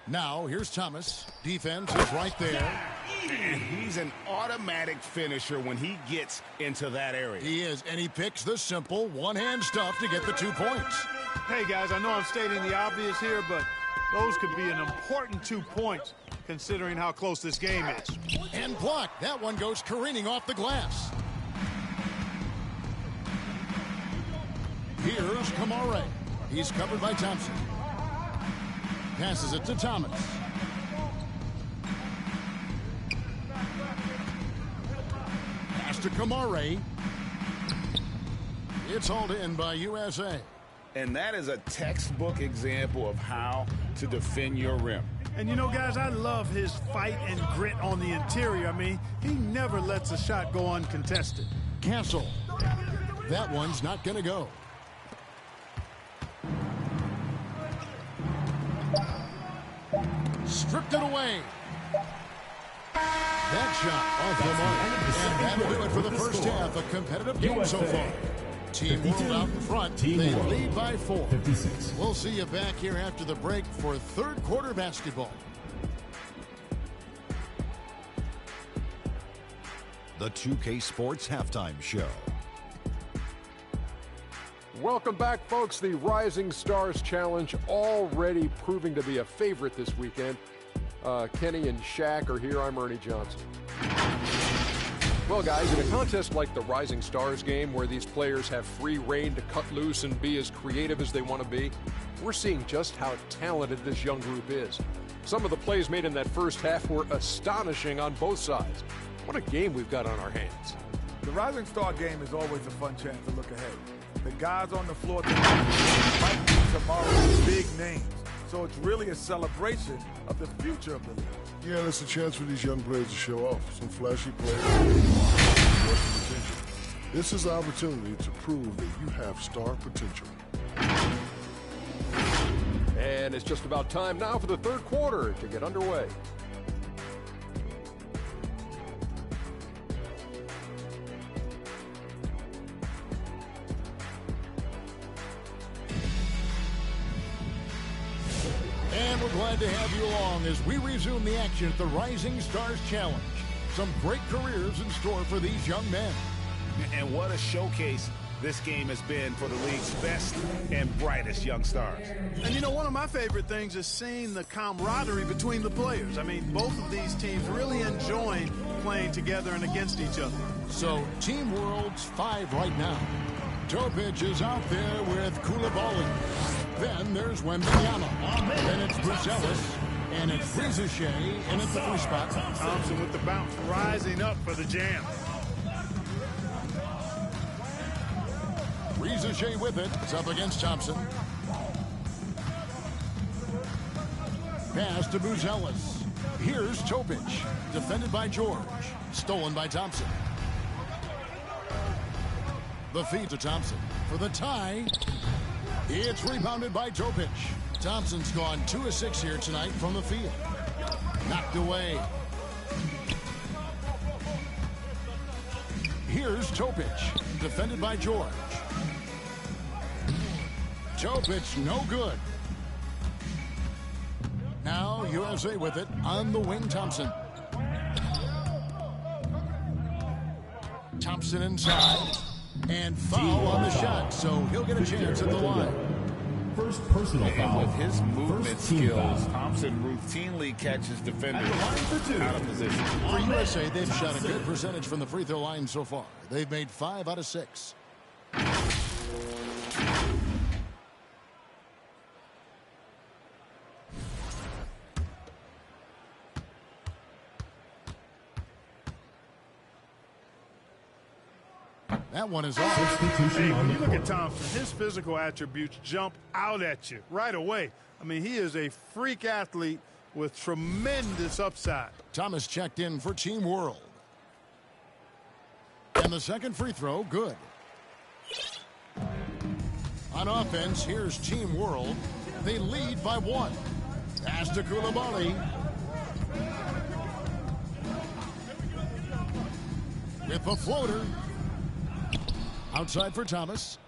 Now, here's Thomas. Defense is right there. And he's an automatic finisher when he gets into that area. He is, and he picks the simple one-hand stuff to get the 2 points. Hey, guys, I know I'm stating the obvious here, but those could be an important 2 points considering how close this game is. And blocked. That one goes careening off the glass. Here's Kamare. He's covered by Thompson. Passes it to Thomas. Pass to Kamare. It's hauled in by USA. And that is a textbook example of how to defend your rim. And you know, guys, I love his fight and grit on the interior. I mean, he never lets a shot go uncontested. Castle. That one's not going to go. Stripped it away. That shot off the mark. And that'll do it for the first half. A competitive game so far. Team World out in front. They lead by 4. 56. We'll see you back here after the break for 3rd quarter basketball. The 2K Sports Halftime Show. Welcome back, folks. The Rising Stars Challenge already proving to be a favorite this weekend. Kenny and Shaq are here. I'm Ernie Johnson. Well, guys, in a contest like the Rising Stars game, where these players have free reign to cut loose and be as creative as they want to be, we're seeing just how talented this young group is. Some of the plays made in that first half were astonishing on both sides. What a game we've got on our hands. The Rising Star game is always a fun chance to look ahead. The guys on the floor tonight might be tomorrow's big names. So it's really a celebration of the future of the league. Yeah, it's a chance for these young players to show off some flashy plays. This is an opportunity to prove that you have star potential. And it's just about time now for the 3rd quarter to get underway. And we're glad to have you along as we resume the action at the Rising Stars Challenge. Some great careers in store for these young men. And what a showcase this game has been for the league's best and brightest young stars. And you know, one of my favorite things is seeing the camaraderie between the players. I mean, both of these teams really enjoying playing together and against each other. So, Team World's 5 right now. Topic is out there with Koulibaly. Then there's Wembanyama. Then it's Bruce Ellis. And it's Rizichet in at the 3 spot. Thompson with the bounce, rising up for the jam. Rizichet with it. It's up against Thompson. Pass to Buzelis. Here's Topic. Defended by George. Stolen by Thompson. The feed to Thompson for the tie. It's rebounded by Topic. Thompson's gone 2 of 6 here tonight from the field. Knocked away. Here's Topic, defended by George. Topic, no good. Now USA with it on the wing, Thompson. Thompson inside. And foul on the shot, so he'll get a chance at the line. First personal foul. With his movement First team skills, foul. Thompson routinely catches defenders out of position. For USA, they've shot a good percentage from the free throw line so far. They've made 5 out of 6. That one is off. Hey, when you look at Thompson, his physical attributes jump out at you right away. I mean, he is a freak athlete with tremendous upside. Thomas checked in for Team World. And the second free throw, good. On offense, here's Team World. They lead by 1. Pass to Coulibaly. With the floater. Outside for Thomas.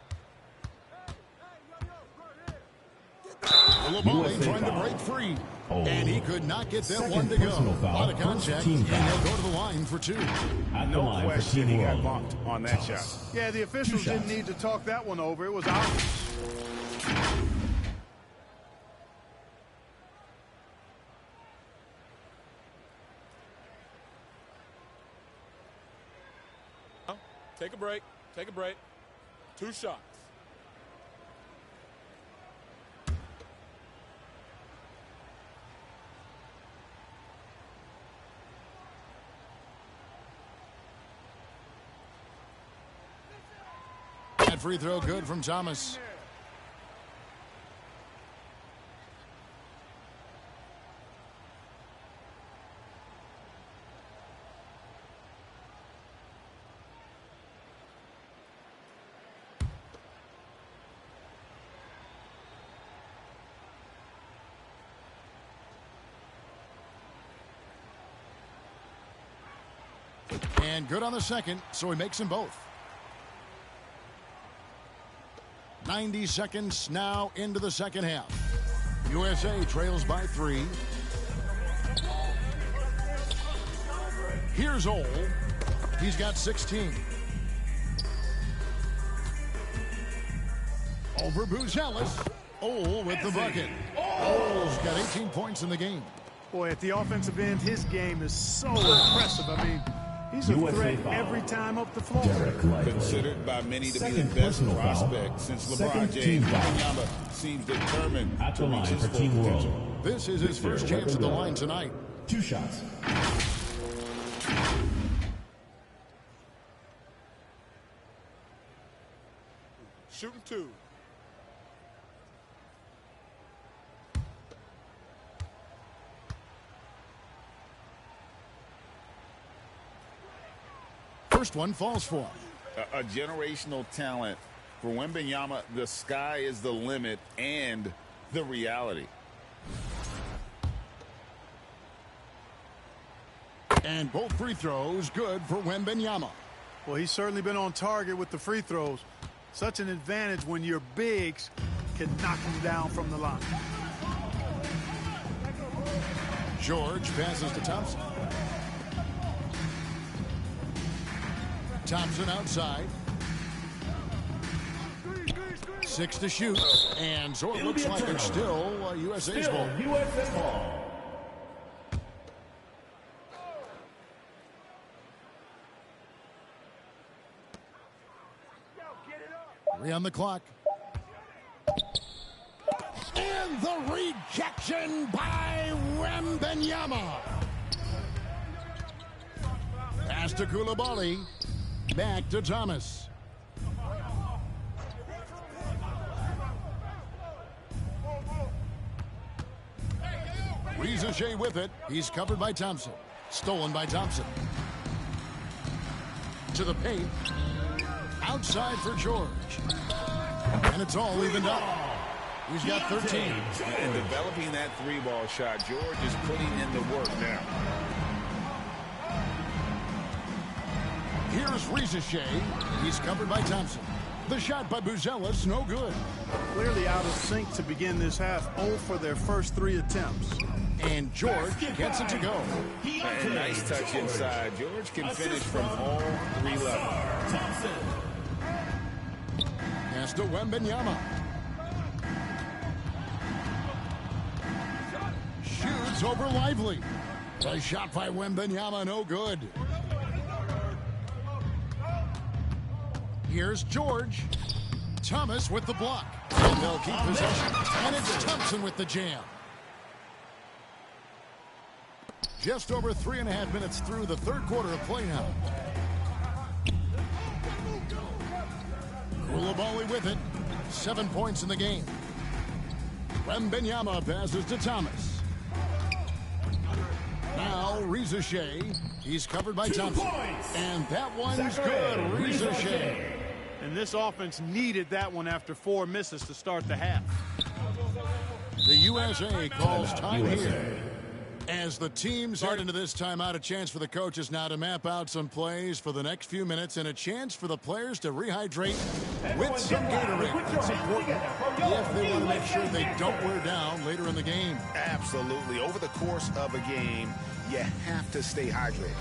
Coulibaly trying to break free. And he could not get that one to go. A lot of contact, and he'll go to the line for 2. No question he got bumped on that shot. Yeah, the officials didn't need to talk that one over. It was obvious. Take a break. Take a break. 2 shots. That free throw good from Thomas. And good on the second, so he makes them both. 90 seconds now into the second half. USA trails by 3. Here's Ole. He's got 16. Over Buzelis. Ole with the bucket. Ole's got 18 points in the game. Boy, at the offensive end, his game is so impressive. I mean, he's a threat every time up the floor. Considered by many to be the best prospect since LeBron James. Wembanyama seems determined to reach his full potential. This is his first chance at the line tonight. 2 shots. Shooting 2. First one falls for him. A generational talent. For Wembanyama, the sky is the limit and the reality. And both free throws good for Wembanyama. Well, he's certainly been on target with the free throws. Such an advantage when your bigs can knock him down from the line. George passes to Thompson. Thompson outside. 6 to shoot. And so it looks like it's still USA's ball. USA ball. Three on the clock. And the rejection by Wembanyama. Pass to Coulibaly. Back to Thomas. Riza with it. He's covered by Thompson. Stolen by Thompson. To the paint. Outside for George. And it's all evened up. He's got 13. And developing that 3-ball shot, George is putting in the work now. Here's Rizachet. He's covered by Thompson. The shot by Buzelis, no good. Clearly out of sync to begin this half, 0 for their first 3 attempts. And George gets it to go. And nice touch inside. George can finish from all 3 levels. Pass to Wembanyama. Shoots over Lively. The shot by Wembanyama, no good. Here's George. Thomas with the block. And they'll keep possession. And it's Thompson with the jam. Just over 3.5 minutes through the third quarter of play now. Coulibaly with it. 7 points in the game. Wembanyama passes to Thomas. Now Rizachet. He's covered by Thompson. And that one's good. Rizachet. And this offense needed that one after 4 misses to start the half. The USA calls time here. As the teams head into this timeout, a chance for the coaches now to map out some plays for the next few minutes and a chance for the players to rehydrate with some Gatorade. It's important if they want to make sure they don't wear down later in the game. Absolutely. Over the course of a game, you have to stay hydrated.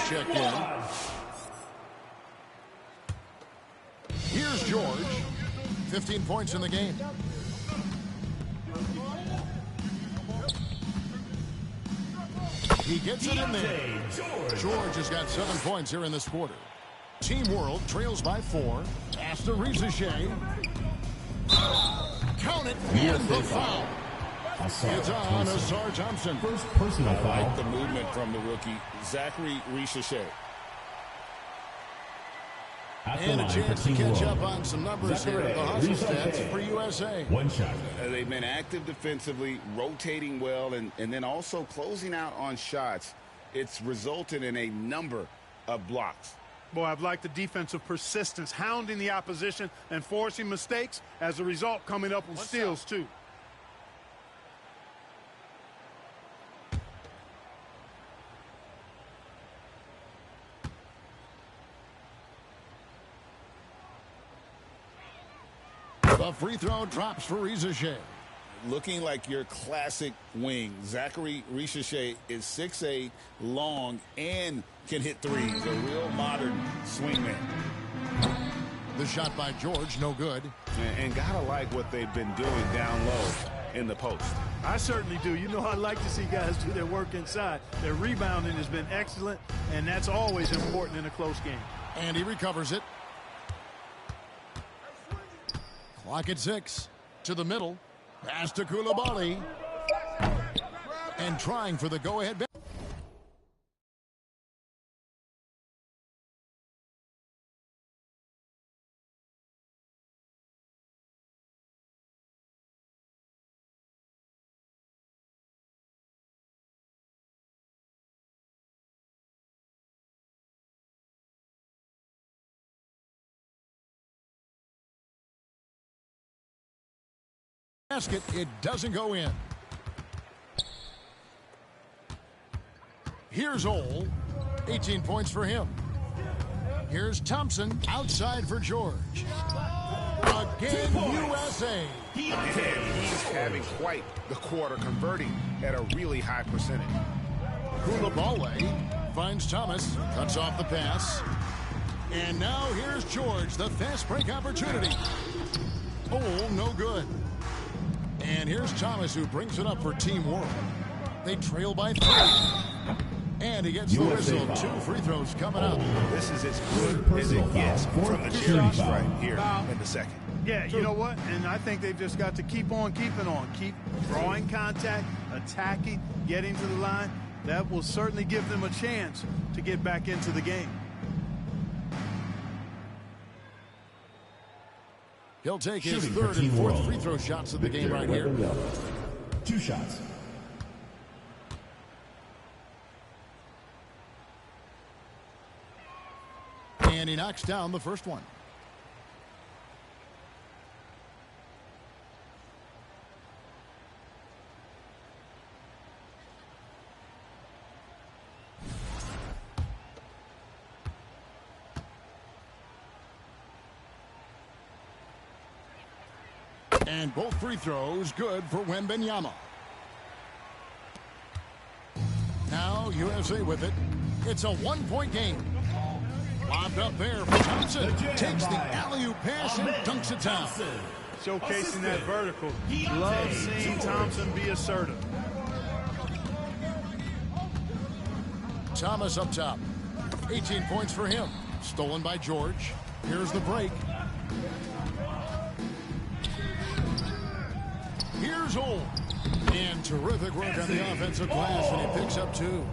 Check in. Here's George. 15 points in the game. He gets it in there. George has got 7 points here in this quarter. Team World trails by 4. Pass to Rizachet. Count it. And the foul. It's on Ausar Thompson. First personal foul. I like the movement from the rookie, Zachary Rizachet. And a chance to catch up on some numbers here. The hustle stats for USA. One shot. They've been active defensively, rotating well, and then also closing out on shots. It's resulted in a number of blocks. Boy, I've liked the defensive persistence, hounding the opposition and forcing mistakes. As a result, coming up with steals, too. The free throw drops for Rizachet. Looking like your classic wing. Zachary Rizachet is 6'8", long, and can hit threes. A real modern swingman. The shot by George, no good. And gotta like what they've been doing down low in the post. I certainly do. You know, I like to see guys do their work inside. Their rebounding has been excellent, and that's always important in a close game. And he recovers it. Clock at 6. To the middle. Pass to Coulibaly. And trying for the go-ahead. Basket, it doesn't go in. Here's Ole, 18 points for him. Here's Thompson, outside for George. Again, USA. He's having quite the quarter, converting at a really high percentage. Coulibaly finds Thomas, cuts off the pass. And now here's George, the fast break opportunity. Ole, no good. And here's Thomas, who brings it up for Team World. They trail by 3. And he gets the whistle. 2 free throws coming up. This is as good as it gets from the charity stripe here in the second. Yeah, you know what? And I think they've just got to keep on keeping on. Keep drawing contact, attacking, getting to the line. That will certainly give them a chance to get back into the game. He'll take his third and fourth free throw shots of the game right here. 2 shots. And he knocks down the first one. And both free throws good for Wembanyama. Now USA with it. It's a one-point game. Lobbed up there for Thompson. Takes the alley-oop pass and dunks it down. Showcasing that vertical. Love seeing Thompson be assertive. Thomas up top. 18 points for him. Stolen by George. Here's the break. Here's Ole. And terrific work on the offensive glass, and he picks up 2.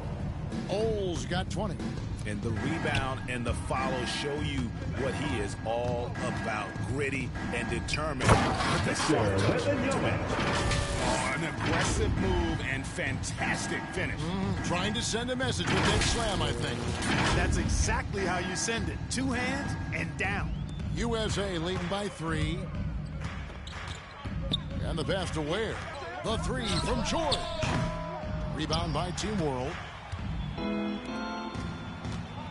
Ole's got 20. And the rebound and the follow show you what he is all about. Gritty and determined. An aggressive move and fantastic finish. Trying to send a message with that slam, I think. That's exactly how you send it. 2 hands and down. USA leading by 3. And the pass to Ware. The 3 from George. Rebound by Team World.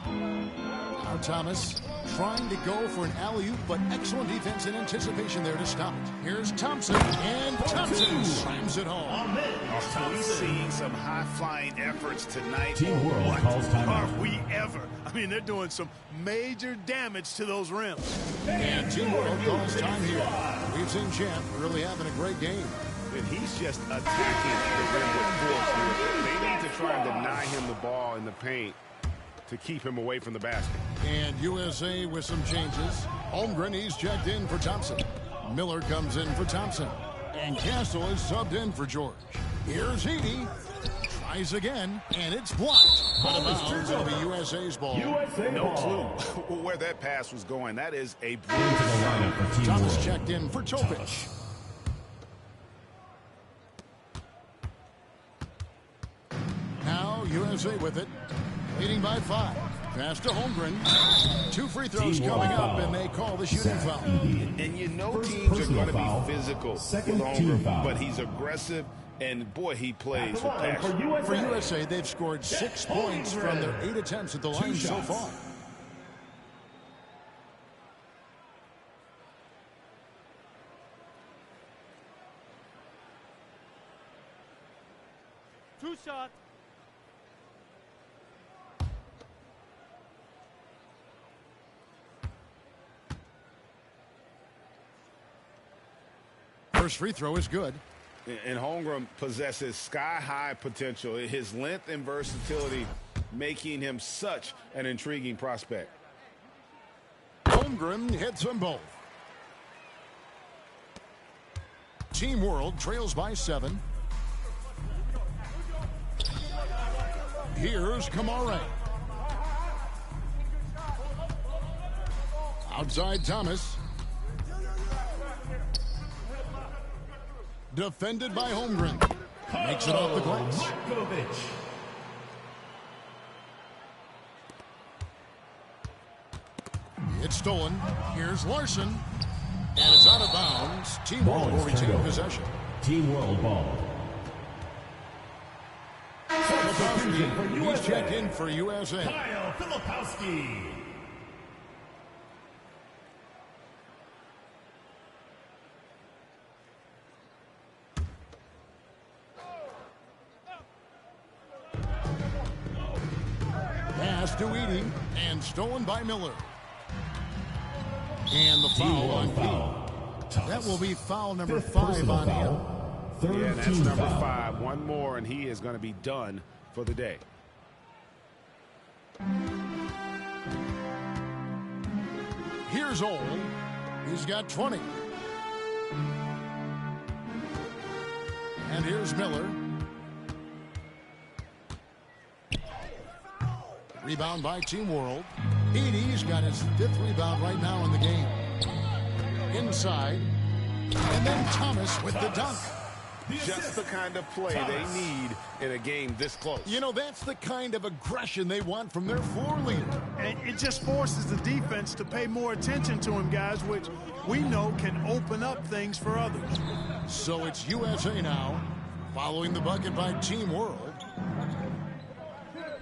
Now Thomas trying to go for an alley-oop, but excellent defense and anticipation there to stop it. Here's Thompson, and Thompson slams it home. We're seeing some high-flying efforts tonight. Team World calls timeout. Are we ever? I mean, they're doing some major damage to those rims. And Team World calls time here. We've seen Champ really having a great game. And he's just attacking the rim with force here. They need to try and deny him the ball in the paint to keep him away from the basket. And USA with some changes. Holmgren, he's checked in for Thompson. Miller comes in for Thompson. And Castle is subbed in for George. Here's Heaney. Tries again, and it's blocked. Out of bounds, it'll be USA's ball. No clue where that pass was going. That is a Thomas checked in for Topic. Now USA with it. Leading by 5. Pass to Holmgren. 2 free throws coming up, and they call the shooting foul. And you know teams are going to be physical with Holmgren, but he's aggressive, and boy, he plays with passion. For USA, they've scored 6 points from their 8 attempts at the line so far. Two shots. First free throw is good. And Holmgren possesses sky-high potential. His length and versatility making him such an intriguing prospect. Holmgren hits them both. Team World trails by 7. Here's Kamare. Outside Thomas. Defended by Holmgren. Makes it off the glass. It's stolen. Here's Larson. And it's out of bounds. Team World will retain possession. Team World ball. He's checked in for USA. Kyle Filipowski. Pass to Edey, and stolen by Miller. And the foul on Pete. That will be foul number 5 on him. Yeah, that's number 5. One more, and he is going to be done for the day. Here's Ole. He's got 20. And here's Miller. Rebound by Team World. Edey's got his 5th rebound right now in the game. Inside. And then Thomas with the dunk. Just the kind of play they need in a game this close. You know, that's the kind of aggression they want from their floor leader. And it just forces the defense to pay more attention to him, guys, which we know can open up things for others. So it's USA now, following the bucket by Team World.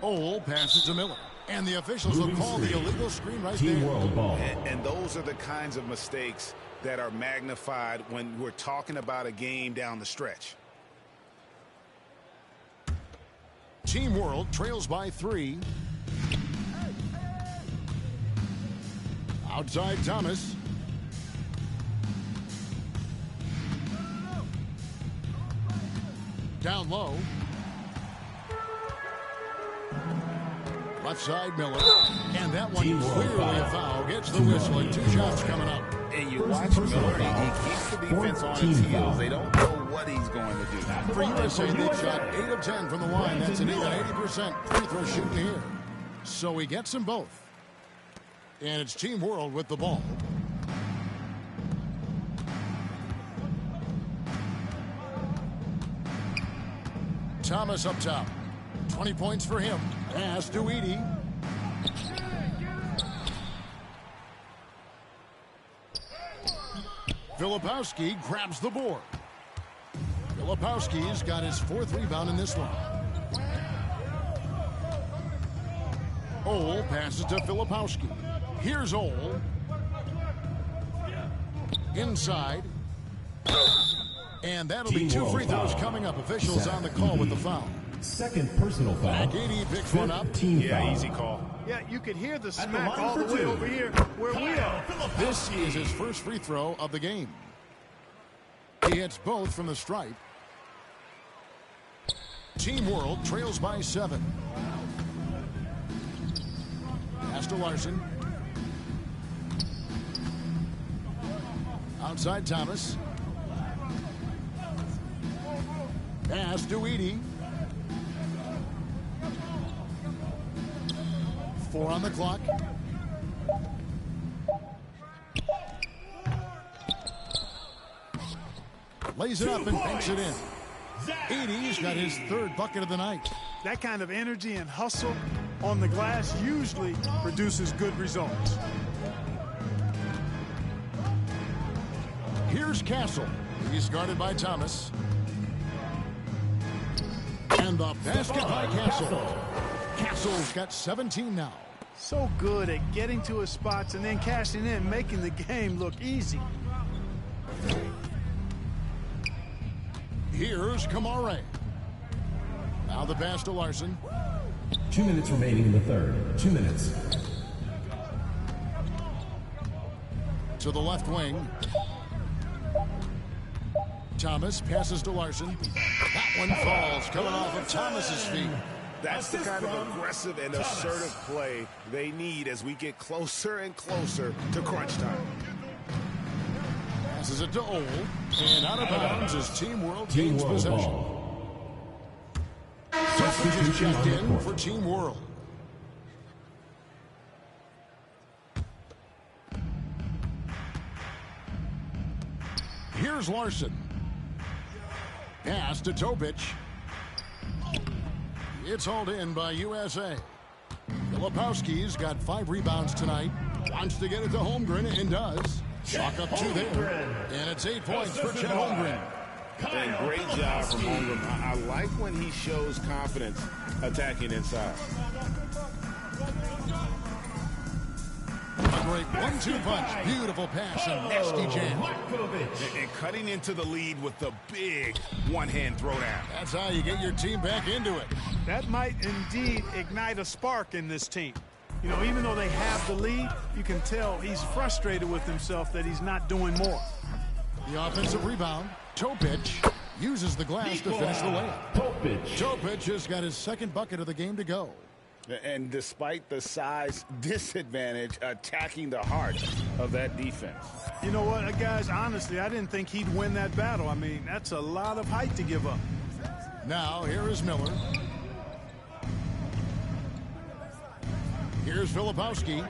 Ole passes to Miller. And the officials will call the illegal screen right there. World ball. And those are the kinds of mistakes that are magnified when we're talking about a game down the stretch. Team World trails by 3. Outside Thomas. Down low. Left side Miller. And that one clearly a foul. Gets the whistle and 2 shots coming up. And you watch Miller, he keeps the defense on its heels. They don't know what he's going to do. For USA, they've shot 8 of 10 from the line. That's an even 80% free throw shooting here. So he gets them both. And it's Team World with the ball. Thomas up top. 20 points for him. Pass to Edey. Filipowski grabs the board. Filipowski's got his 4th rebound in this one. Ole passes to Filipowski. Here's Ole. Inside. And that'll be 2 free throws coming up. Officials on the call with the foul. Second personal foul. Edey picks one up. Yeah, easy call. Yeah, you could hear the smack all the way over here where we are. This is his first free throw of the game. He hits both from the stripe. Team World trails by 7. Pass to Larson. Outside Thomas. Pass to Edey. 4 on the clock. Lays it up and banks it in. Edey's got his 3rd bucket of the night. That kind of energy and hustle on the glass usually produces good results. Here's Castle. He's guarded by Thomas. And the basket by Castle. Castle's got 17 now. So good at getting to his spots and then cashing in, making the game look easy. Here's Kamare. Now the pass to Larson. 2 minutes remaining in the third. 2 minutes. To the left wing. Thomas passes to Larson. That one falls, coming off of Thomas's feet. That's the kind of aggressive and assertive play they need as we get closer and closer to crunch time. Passes it to Ole. And out of bounds as Team World gains possession. Substitute checked in for Team World. Here's Larson. Pass to Topic. It's hauled in by USA. Filipowski's got 5 rebounds tonight. Wants to get it to Holmgren and does. Chalk up 2 there. And it's 8 points for Chet Holmgren. And great job from Holmgren. I like when he shows confidence attacking inside. A great 1-2 punch. Beautiful pass and nasty jam. And cutting into the lead with the big one-hand throwdown. That's how you get your team back into it. That might indeed ignite a spark in this team. You know, even though they have the lead, you can tell he's frustrated with himself that he's not doing more. The offensive rebound. Topic uses the glass to finish the layup. Topic has got his 2nd bucket of the game to go. And despite the size disadvantage, attacking the heart of that defense. You know what, guys, honestly, I didn't think he'd win that battle. I mean, that's a lot of height to give up. Now, here is Miller. Here's Filipowski.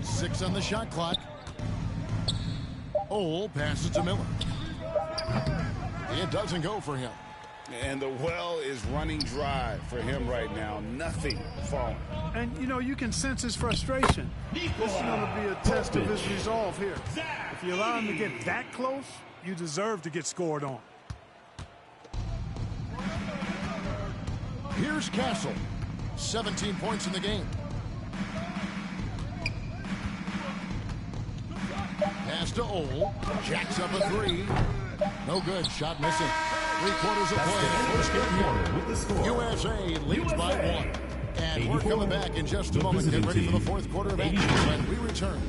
6 on the shot clock. Ole passes to Miller. It doesn't go for him. And the well is running dry for him right now. Nothing falling. And, you know, you can sense his frustration. This is going to be a test of his resolve here. If you allow him to get that close, you deserve to get scored on. Here's Castle. 17 points in the game. Pass to Ole. Jacks up a three. No good. Shot missing. 3/4 of play. USA leads by 1. And we're coming back in just a moment. Get ready for the fourth quarter of action when we return.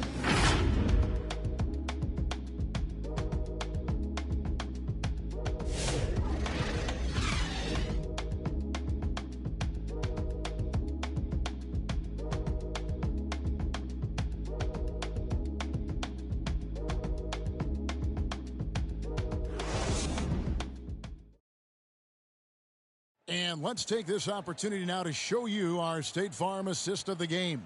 And let's take this opportunity now to show you our State Farm assist of the game.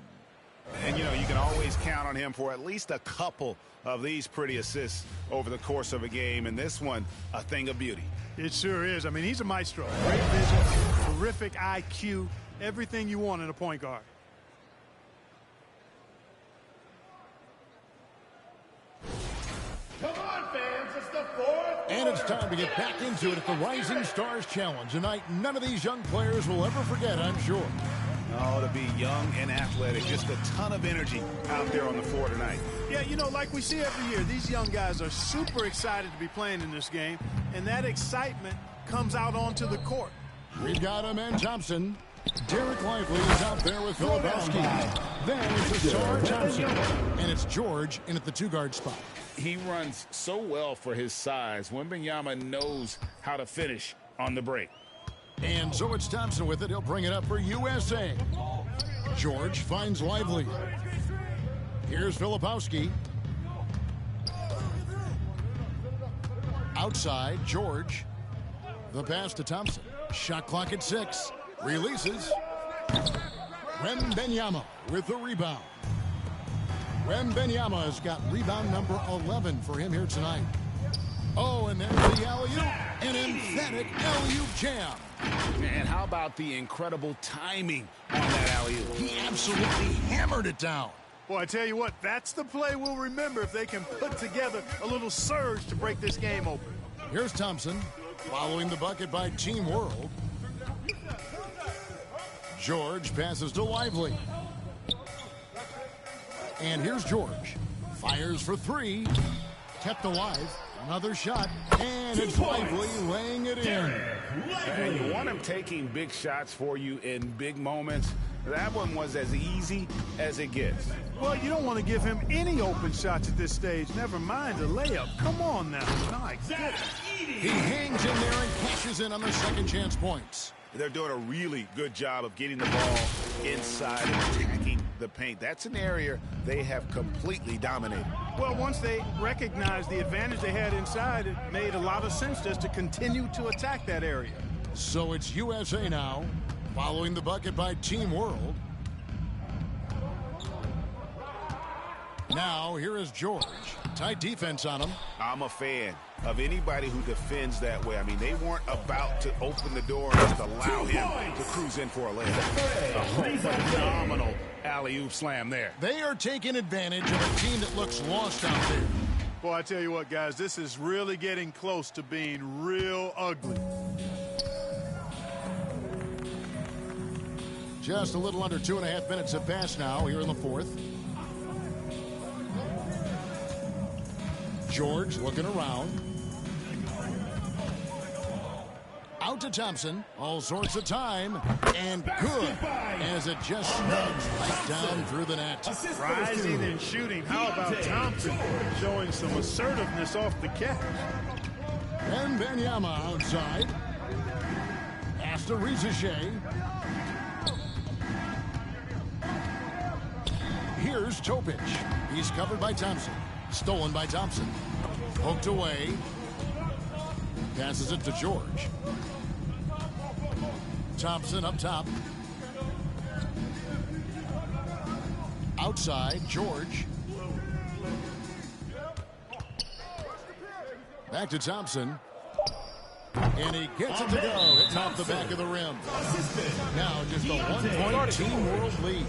And, you know, you can always count on him for at least a couple of these pretty assists over the course of a game. And this one, a thing of beauty. It sure is. I mean, he's a maestro. Great vision, terrific IQ, everything you want in a point guard. Come on, fans. It's the fourth. And it's time to get back into it at the Rising Stars Challenge. A night none of these young players will ever forget, I'm sure. Oh, to be young and athletic, just a ton of energy out there on the floor tonight. Yeah, you know, like we see every year, these young guys are super excited to be playing in this game, and that excitement comes out onto the court. We've got Amen Thompson. Derek Lively is out there with Filipowski. Then it's Asar Thompson. And it's George in at the two-guard spot. He runs so well for his size. Wembanyama knows how to finish on the break. And so it's Thompson with it. He'll bring it up for USA. George finds Lively. Here's Filipowski. Outside, George. The pass to Thompson. Shot clock at 6. Releases. Wembanyama with the rebound. Wembanyama has got rebound number 11 for him here tonight. Oh, and there's the alley-oop. An emphatic alley-oop jam. And how about the incredible timing on that alley-oop? He absolutely hammered it down. Boy, I tell you what, that's the play we'll remember if they can put together a little surge to break this game open. Here's Thompson following the bucket by Team World. George passes to Lively. And here's George. Fires for 3. Kept alive. Another shot. And it's Lively laying it in. And you want him taking big shots for you in big moments. That one was as easy as it gets. Well, you don't want to give him any open shots at this stage. Never mind a layup. Come on now. My goodness. He hangs in there and cashes in on the second chance points. They're doing a really good job of getting the ball inside and attacking the paint. That's an area they have completely dominated. Well, once they recognized the advantage they had inside, it made a lot of sense just to continue to attack that area. So it's USA now, following the bucket by Team World. Now, here is George. Tight defense on him. I'm a fan of anybody who defends that way. I mean, they weren't about to open the door and just allow him to cruise in for a layup. A phenomenal alley-oop slam there. They are taking advantage of a team that looks lost out there. Boy, I tell you what, guys, this is really getting close to being real ugly. Just a little under 2.5 minutes have passed now here in the fourth. George looking around. Out to Thompson. All sorts of time. And good. As it just snugs right down through the net. Rising and shooting. How about Thompson showing some assertiveness off the catch? And Wembanyama outside. Pass to Rizachet. Here's Topic. He's covered by Thompson. Stolen by Thompson. Poked away. Passes it to George. Thompson up top. Outside, George. Back to Thompson. And he gets it to go. It's off the back of the rim. Now just a 1-point Team World lead.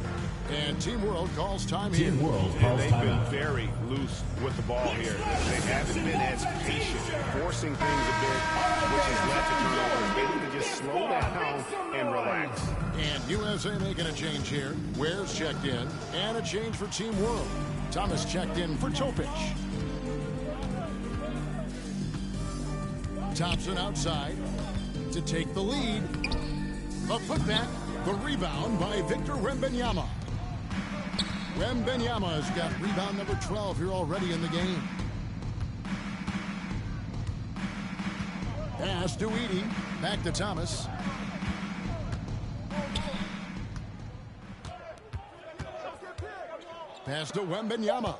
And Team World calls time here. And they've been very loose with the ball here. They haven't been as patient, forcing things a bit, which has led to turnovers. They need to just slow down and relax. And USA making a change here. Ware's checked in. And a change for Team World. Thomas checked in for Topic. Thompson outside to take the lead. A putback. The rebound by Victor Wembanyama. Wembanyama has got rebound number 12 here already in the game. Pass to Edey. Back to Thomas. Pass to Wembanyama.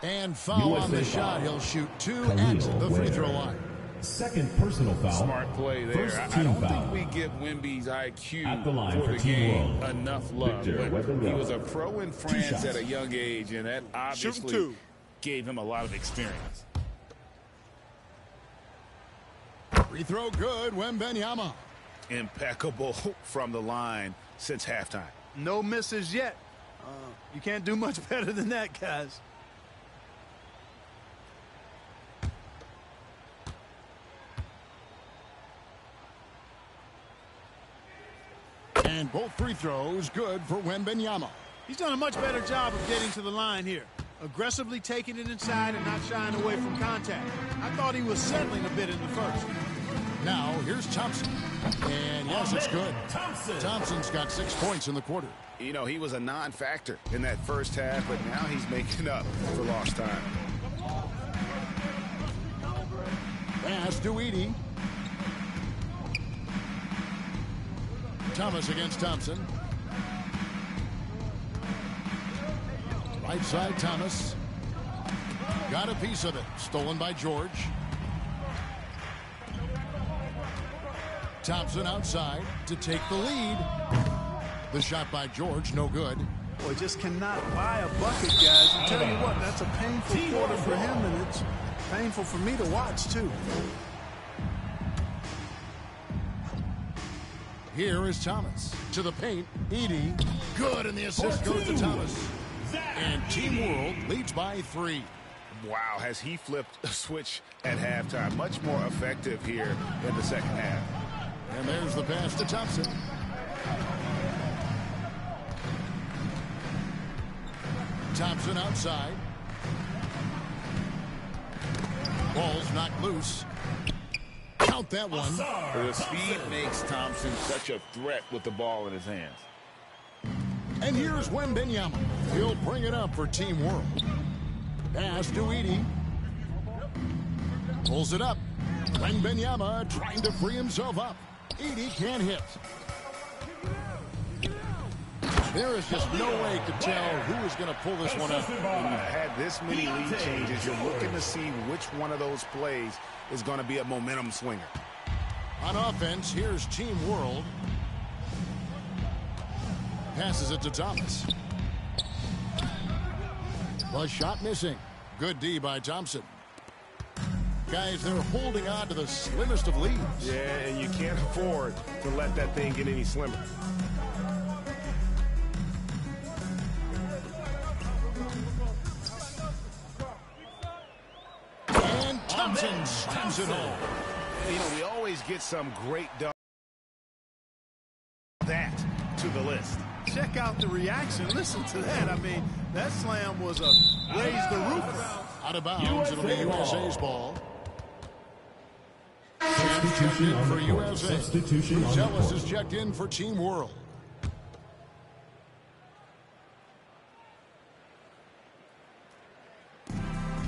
And foul on the shot. He'll shoot 2 at the free throw line. Second personal foul. Smart play there. I don't think we give Wemby's IQ for the game enough love. But he was a pro in France at a young age, and that obviously gave him a lot of experience. Free throw good, Wembanyama. Impeccable from the line since halftime. No misses yet. You can't do much better than that, guys. And both free throws good for Wembanyama. He's done a much better job of getting to the line here. Aggressively taking it inside and not shying away from contact. I thought he was settling a bit in the first. Now, here's Thompson. And yes, it's good. Thompson's got 6 points in the quarter. You know, he was a non-factor in that first half, but now he's making up for lost time. Pass to Edey. Thomas against Thompson. Right side, Thomas. Got a piece of it. Stolen by George. Thompson outside to take the lead. The shot by George, no good. Boy, just cannot buy a bucket, guys. I tell you what, that's a painful quarter for him, and it's painful for me to watch, too. Here is Thomas to the paint. Edey, good, and the assist goes to Thomas. And Team World leads by 3. Wow, has he flipped a switch at halftime. Much more effective here in the second half. And there's the pass to Thompson. Thompson outside. Ball's knocked loose. Count that one. The speed makes Thompson such a threat with the ball in his hands. And here's Wembanyama. He'll bring it up for Team World. Pass to Edey. Pulls it up. Wembanyama trying to free himself up. Edey can't hit. There is just no way to tell who is going to pull this one up. When you had this many lead changes, you're looking to see which one of those plays is going to be a momentum swinger. On offense, here's Team World. Passes it to Thomas. A shot missing. Good D by Thompson. Guys, they're holding on to the slimmest of leads. Yeah, and you can't afford to let that thing get any slimmer. And Thompson slams it home. You know, we always get some great dunk. That to the list. Check out the reaction. Listen to that. I mean, that slam was a raise the roof. Out of bounds. It'll be USA's ball. Substitution on for the court. USA. Substitution on the Ellis court. is checked in for Team World.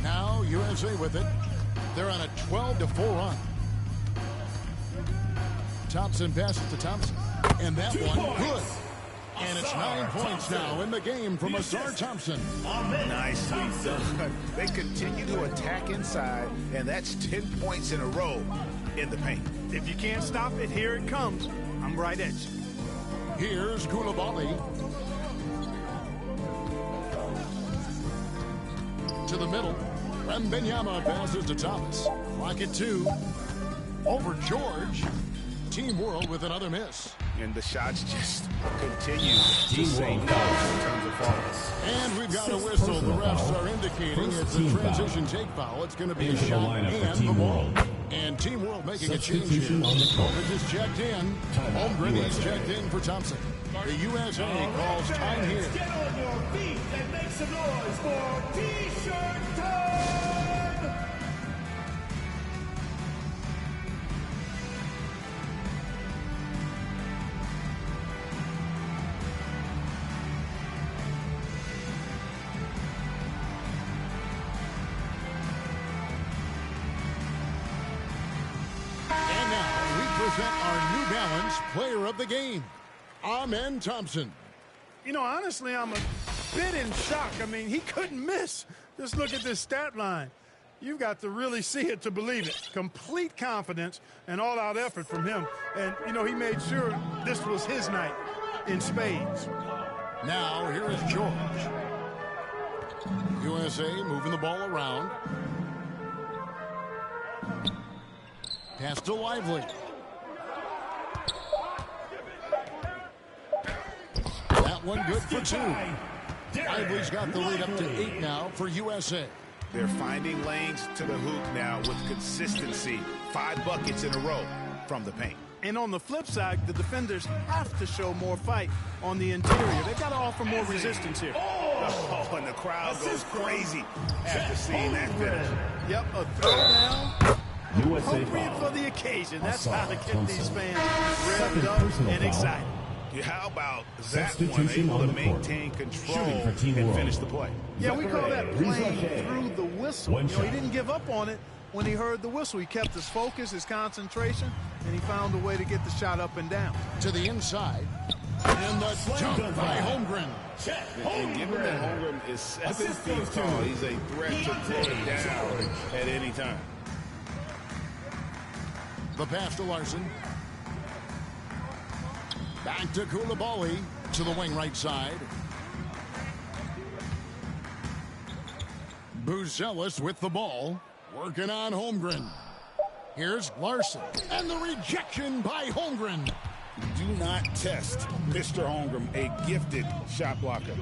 Now USA with it. They're on a 12-4 run. Thompson passes to Thompson. And that one, good. And it's 9 points now in the game from Ausar Thompson. Nicely done. They continue to attack inside, and that's 10 points in a row in the paint. If you can't stop it, here it comes. I'm right at you. Here's Coulibaly. To the middle. Wembanyama passes to Thomas. Clock at 2. Over George. Team World with another miss. And the shots just continue to sink in terms of falls. And we've got a whistle. The refs are indicating it's a transition take foul. It's going to be a shot and the ball. And Team World making a change here. Aldridge is checked in. Holmgren is checked in for Thompson. The USA calls time here. Get on your feet and make some noise for T-shirt time! And now we present our New Balance player of the game, Amen Thompson. You know, honestly, I'm a bit in shock. I mean, he couldn't miss. Just look at this stat line. You've got to really see it to believe it. Complete confidence and all-out effort from him. And, you know, he made sure this was his night in spades. Now, here is George. USA moving the ball around. Pass to Lively. That one good for 2. Lively's got the lead up to 8 now for USA. They're finding lanes to the hoop now with consistency. 5 buckets in a row from the paint. And on the flip side, the defenders have to show more fight on the interior. They've got to offer more resistance here. Oh, and the crowd goes crazy after seeing that finish. Yep, a throwdown. USA Appropriate foul. for the occasion. That's how to get Johnson. these fans Second revved up personal and foul. excited. Yeah, how about that one? Substitution Able on to the court. maintain control Shooting for Team and World. finish the play. Yeah, we call that playing Rizzo. through the whistle. One You know, he shot. didn't give up on it when he heard the whistle. He kept his focus, his concentration, and he found a way to get the shot up and down. To the inside. And the dunk by Holmgren. And given that Holmgren is 7 feet tall, he's a threat to throw it down at any time. The pass to Larson. Back to Koulibaly to the wing right side. Buzelis with the ball. Working on Holmgren. Here's Larson. And the rejection by Holmgren. Do not test Mr. Holmgren, a gifted shot blocker.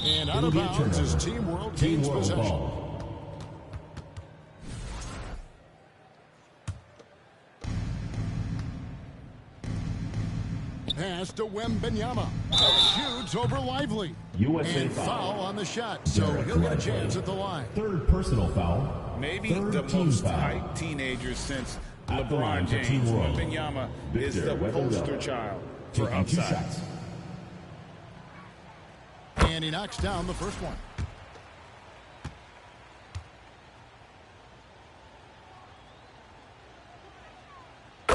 And out of bounds as Team World gains possession. Ball. Pass to Wembanyama. Shoots over Lively. USA and foul. foul on the shot, so he'll get a chance at the line. Third personal foul. Maybe Third the team most foul. hyped teenager since At the line LeBron for Team James. World. Wembanyama is Victor the Wembanyama. poster child for Taking 2 upside. shots. And he knocks down the first one.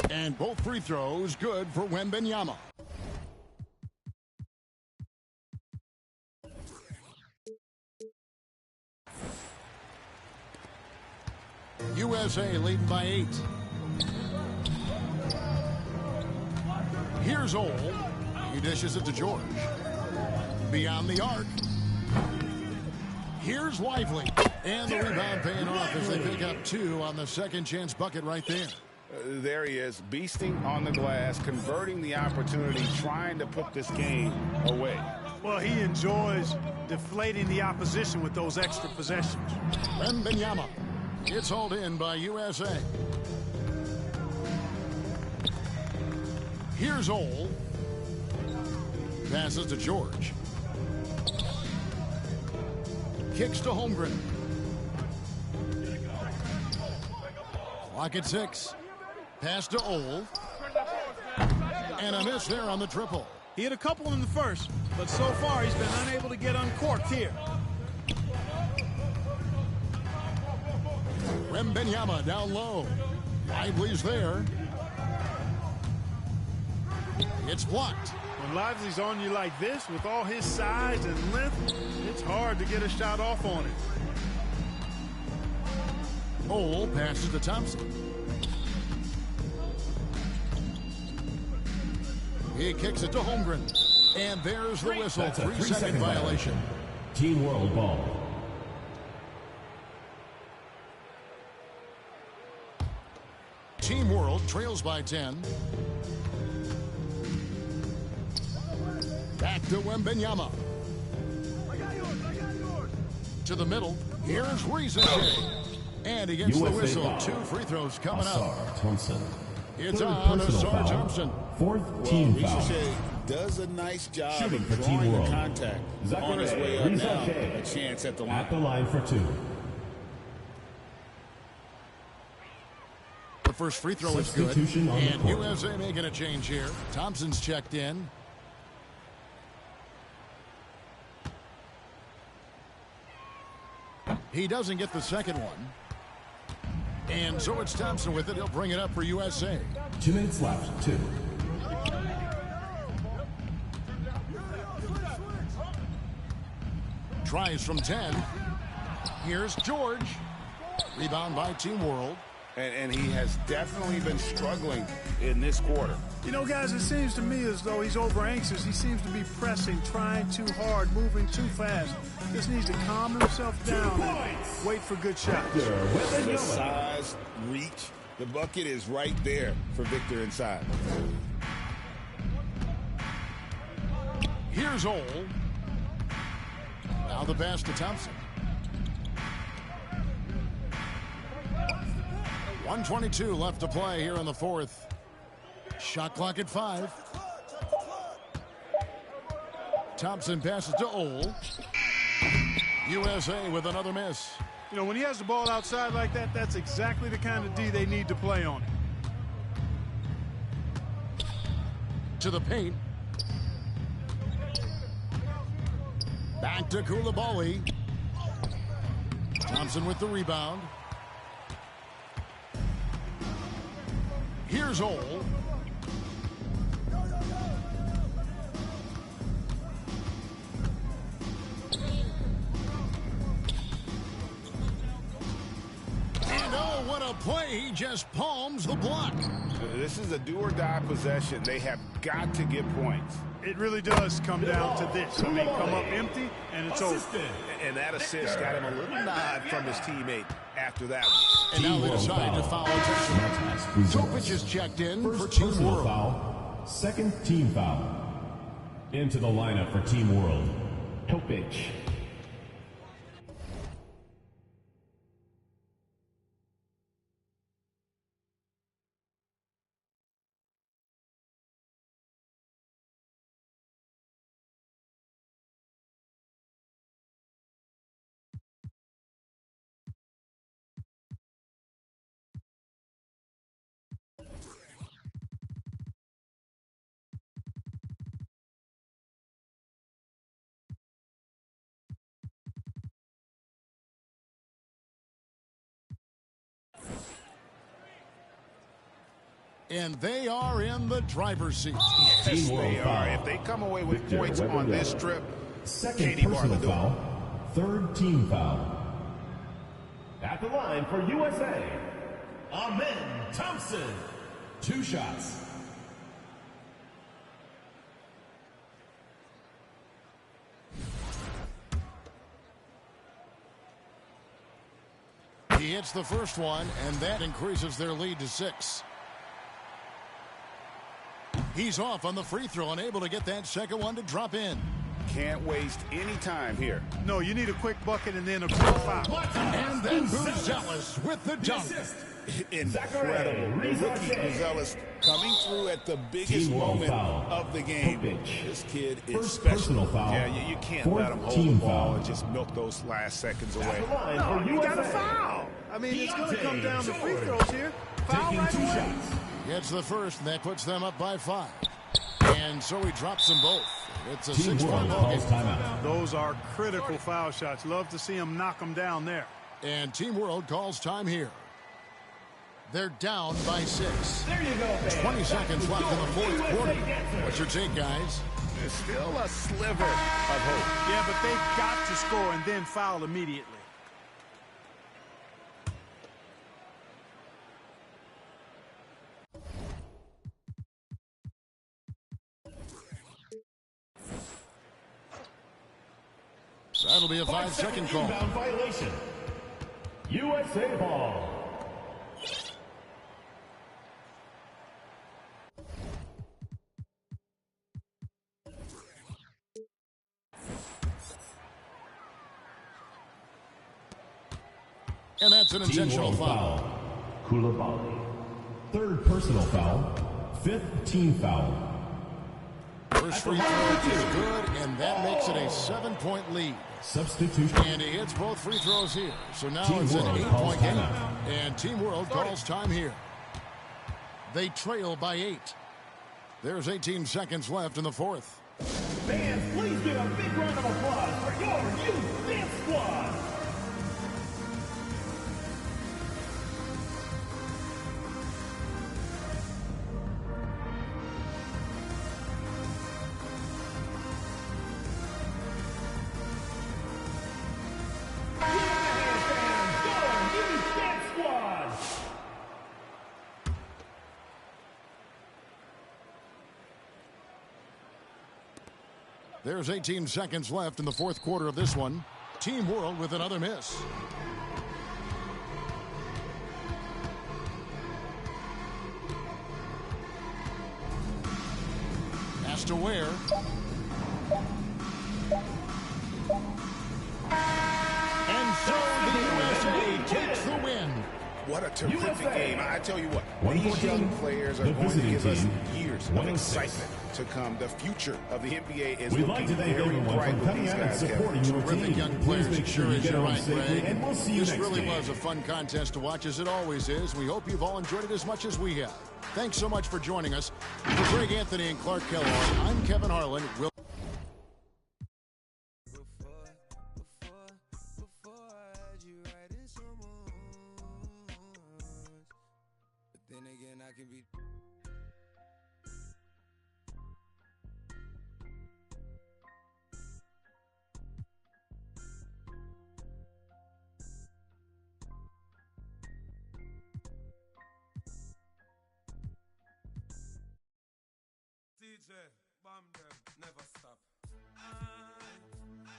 And both free throws good for Wembanyama. USA leading by 8. Here's Ole. He dishes it to George. Beyond the arc. Here's Lively. And the rebound paying off as they pick up 2 on the second chance bucket right there. There he is, beasting on the glass, converting the opportunity, trying to put this game away. Well, he enjoys deflating the opposition with those extra possessions. Wembanyama. It's hauled in by USA. Here's Ole. Passes to George. Kicks to Holmgren. Clock at 6. Pass to Ole. And a miss there on the triple. He had a couple in the first, but so far he's been unable to get uncorked here. Wembanyama down low. Lively's there. It's blocked. When Lively's on you like this, with all his size and length, it's hard to get a shot off on it. Ole passes to Thompson. He kicks it to Holmgren. And there's the whistle. That's a 3-second violation. Team World ball. trails by 10. Back to Wembanyama. To the middle. Here's Reza Shea. And he gets the whistle. Foul. 2 free throws coming up. Ausar Thompson. It's Third on personal Ausar foul. Thompson. Fourth team Reza foul. Shea does a nice job Shooting of for Team drawing the World. contact. Zachary On his way up Reza now. Shea. A chance at the line. At the line for 2. The first free throw is good. Substitution on the And court. USA making a change here. Thompson's checked in. He doesn't get the second one. And so it's Thompson with it. He'll bring it up for USA. 2 minutes left. 2. Tries from 10. Here's George. Rebound by Team World. And he has definitely been struggling in this quarter. You know, guys, it seems to me as though he's over anxious. He seems to be pressing, trying too hard, moving too fast. Just needs to calm himself down and wait for good shots. The size, reach, the bucket is right there for Victor inside. Here's Ole. Now the pass to Thompson. 1:22 left to play here in the fourth. Shot clock at 5. Thompson passes to Ole. USA with another miss. You know, when he has the ball outside like that, that's exactly the kind of D they need to play on. To the paint. Back to Coulibaly. Thompson with the rebound. Here's Ole. And oh, what a play. He just palms the block. This is a do-or-die possession. They have got to get points. It really does come down to this. I mean, come up empty, and it's over. And that assist got him a little nod from his teammate after that one. And now they decide to foul Thompson. Topic is checked in for First Team personal World. foul. Second team foul. Into the lineup for Team World. Topic. And they are in the driver's seat. Yes, they are. If they come away with Victor points on this trip, Second Katie personal Barlow. foul. Third team foul. At the line for USA. Amen Thompson. 2 shots. He hits the first one, and that increases their lead to 6. He's off on the free throw, unable to get that second one to drop in. Can't waste any time here. No, you need a quick bucket and then a quick foul. And then Buzelis with the dunk. Incredible. The rookie Buzelis coming through at the biggest Team World moment foul. of the game. Topic. This kid is First special. personal foul. Yeah, you can't Fourth let him hold team the ball foul. and just milk those last seconds away. At the line No, for you got a USA. foul. I mean, it's going to come Deontay down to free Jordan. throws here. Foul Taking right 2 away. shots. Gets the first, and that puts them up by 5. And so he drops them both. It's a Team 6-point World ball calls game. timeout. Those are critical foul shots. Love to see them knock them down there. And Team World calls time here. They're down by 6. There you go, man. 20 seconds left in the fourth quarter. What's your take, guys? There's still a sliver of hope. Yeah, but they've got to score and then foul immediately. That'll be a 5-second call. Inbound violation. USA ball. And that's an intentional foul. Koulibaly. Third personal foul. Fifth team foul. First free throw is good, and that makes it a 7-point lead. Substitution. And he hits both free throws here. So now it's an 8-point game. And Team World calls time here. They trail by 8. There's 18 seconds left in the fourth. Fans, please give a big round of applause for your youth dance squad. There's 18 seconds left in the fourth quarter of this one. Team World with another miss. Has to wear. And so the USA takes the win. What a terrific game. I tell you what, One these team, young players are the going to visiting give us team, years of 106. excitement to come. The future of the NBA is We'd like looking to thank very everyone bright for with coming these out and guys. supporting your Terrific team. young Please players. make It sure sure you is. get You're home right, safely, Greg. and we'll see you This next really game. was a fun contest to watch, as it always is. We hope you've all enjoyed it as much as we have. Thanks so much for joining us. For Greg Anthony and Clark Kellogg, I'm Kevin Harlan. DJ, bomb them, never stop.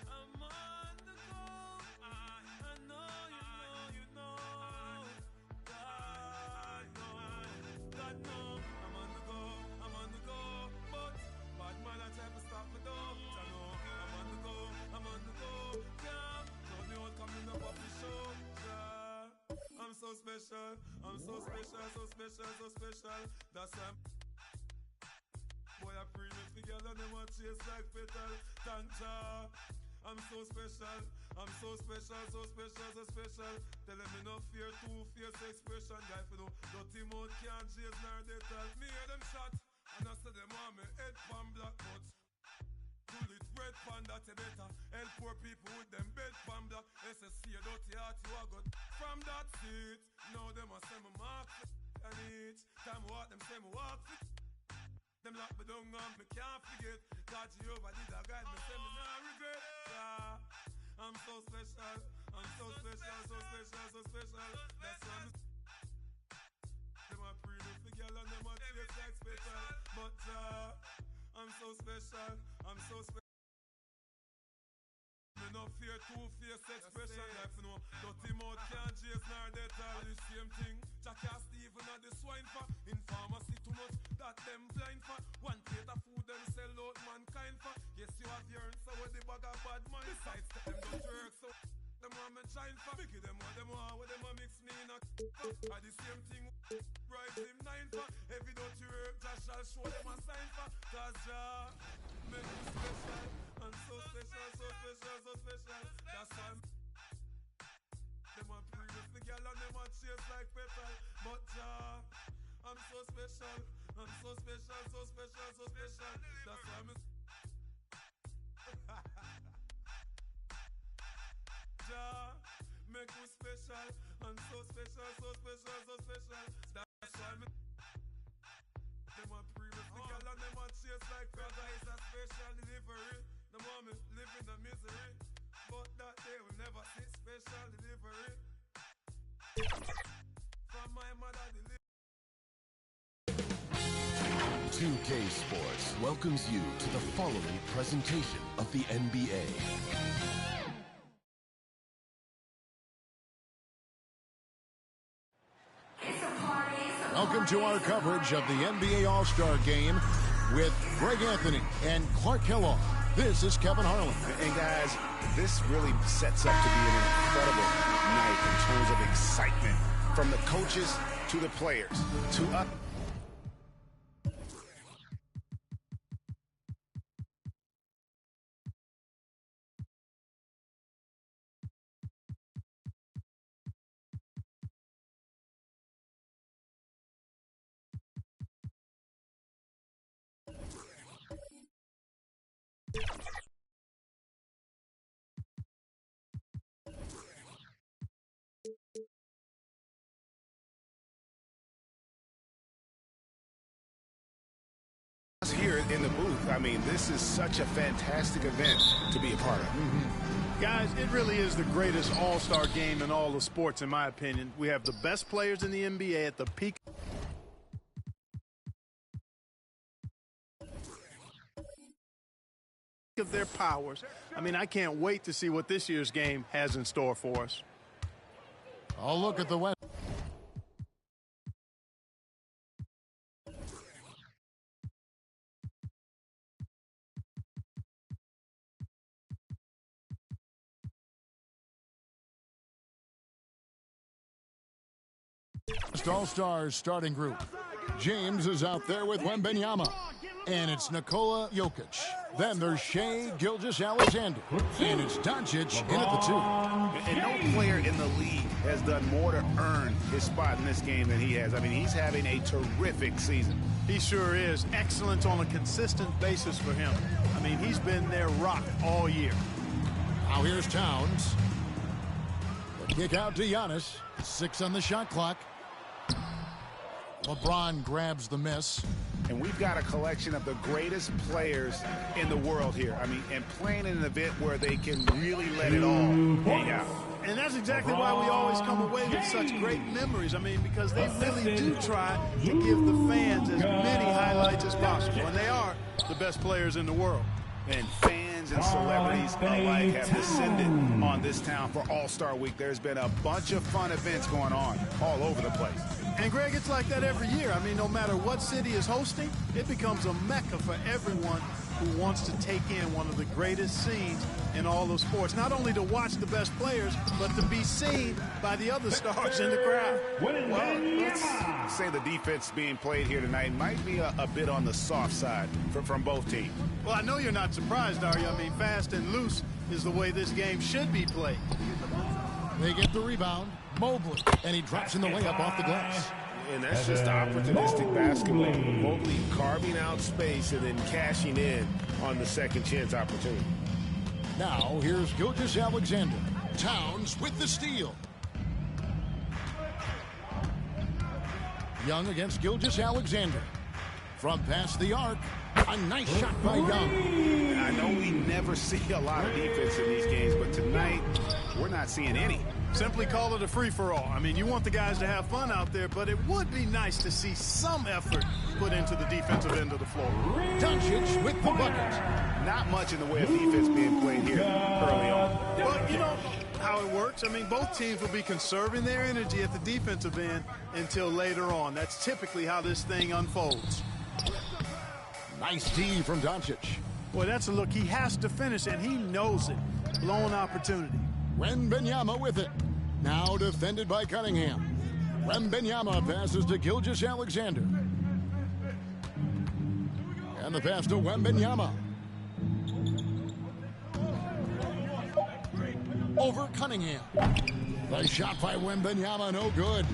I'm on the go. I know, you know. God know, I'm on the go. But bad man I try to stop me though. I know, I'm on the go. Yeah, don't me all coming up off the show. Yeah, I'm so special. That's why boy, I pre-mix the girl and them a chase like petal. Thank ya. I'm so special. Tell them me no fear, two-face expression. Guy for no dirty mouth can't chase nor they tell. Me hear them shot, and I say them on me head pan black nuts. Pull it red pan that you better. Help poor people with them bed pan black. SSC a dirty heart you a got. From that seat, now them a say me mark and each time walk them say me walk fit. Them lock me down and me can't forget. God Jehovah did a guide me, say me nah regret. Yeah, I'm so special. That's why me them a pre-look the girl and them a chase like special. But I'm so special. Me no fear two-face expression. Life no dirty mouth can't chase nor they tell. The same thing Jackie and Stephen at the swine for. In pharmacy too much that them blind for. One plate of food them sell out mankind for. Yes you have yearned so with the bag of bad mind. Besides them don't work so them want me shine for. Mickey them what them want with them a mix me in a at the same thing rise him 9 for. Every dirty work Josh shall show them a sign for. Cause Jah make me special. I'm so special. That's why them a previous the girl and them a chase like petal. But I'm so special. That's why me Jah make me special. I'm so special. That's why me them a previous the girl and them a chase like petal. It's a special delivery. The moment live in the misery, but that day will never see special delivery. From my mother delivery. 2K Sports welcomes you to the following presentation of the NBA. Welcome to our coverage of the NBA All-Star Game with Greg Anthony and Clark Kellogg. This is Kevin Harlan. And guys, this really sets up to be an incredible night in terms of excitement from the coaches to the players to us. Here in the booth, I mean, this is such a fantastic event to be a part of. Guys, it really is the greatest all-star game in all of sports, in my opinion. We have the best players in the NBA at the peak of their powers. I mean, I can't wait to see what this year's game has in store for us. I'll look at the West. All-Stars starting group. James is out there with Wembanyama. And it's Nikola Jokic. Then there's Shai Gilgeous-Alexander. And it's Doncic in at the 2. And no player in the league has done more to earn his spot in this game than he has. I mean, he's having a terrific season. He sure is. Excellence on a consistent basis for him. I mean, he's been their rock all year. Now here's Towns. The kick out to Giannis. 6 on the shot clock. LeBron grabs the miss. And we've got a collection of the greatest players in the world here. I mean, and playing in an event where they can really let it all hang out. And that's exactly why we always come away with such great memories. I mean, because they really do try to give the fans as many highlights as possible. And they are the best players in the world. And fans and celebrities alike have descended on this town for All-Star Week. There's been a bunch of fun events going on all over the place. And, Greg, it's like that every year. I mean, no matter what city is hosting, it becomes a mecca for everyone who wants to take in one of the greatest scenes in all of sports. Not only to watch the best players, but to be seen by the other stars in the crowd. Well, let's say the defense being played here tonight might be a bit on the soft side from both teams. Well, I know you're not surprised, are you? I mean, fast and loose is the way this game should be played. They get the rebound. Mobley, and he drops in the layup off the glass. And that's just opportunistic basketball. Mobley carving out space and then cashing in on the second chance opportunity. Now, here's Gilgeous-Alexander. Towns with the steal. Young against Gilgeous-Alexander. From past the arc, a nice shot by Young. And I know we never see a lot of defense in these games, but tonight, we're not seeing any. Simply call it a free-for-all. I mean, you want the guys to have fun out there, but it would be nice to see some effort put into the defensive end of the floor. Doncic with the bucket. Not much in the way of defense being played here early on. Well, you know how it works. I mean, both teams will be conserving their energy at the defensive end until later on. That's typically how this thing unfolds. Nice D from Doncic. Boy, that's a look he has to finish, and he knows it. Blown opportunity. Wembanyama with it. Now defended by Cunningham. Wembanyama passes to Gilgeous-Alexander. And the pass to Wembanyama. Over Cunningham. The shot by Wembanyama, no good.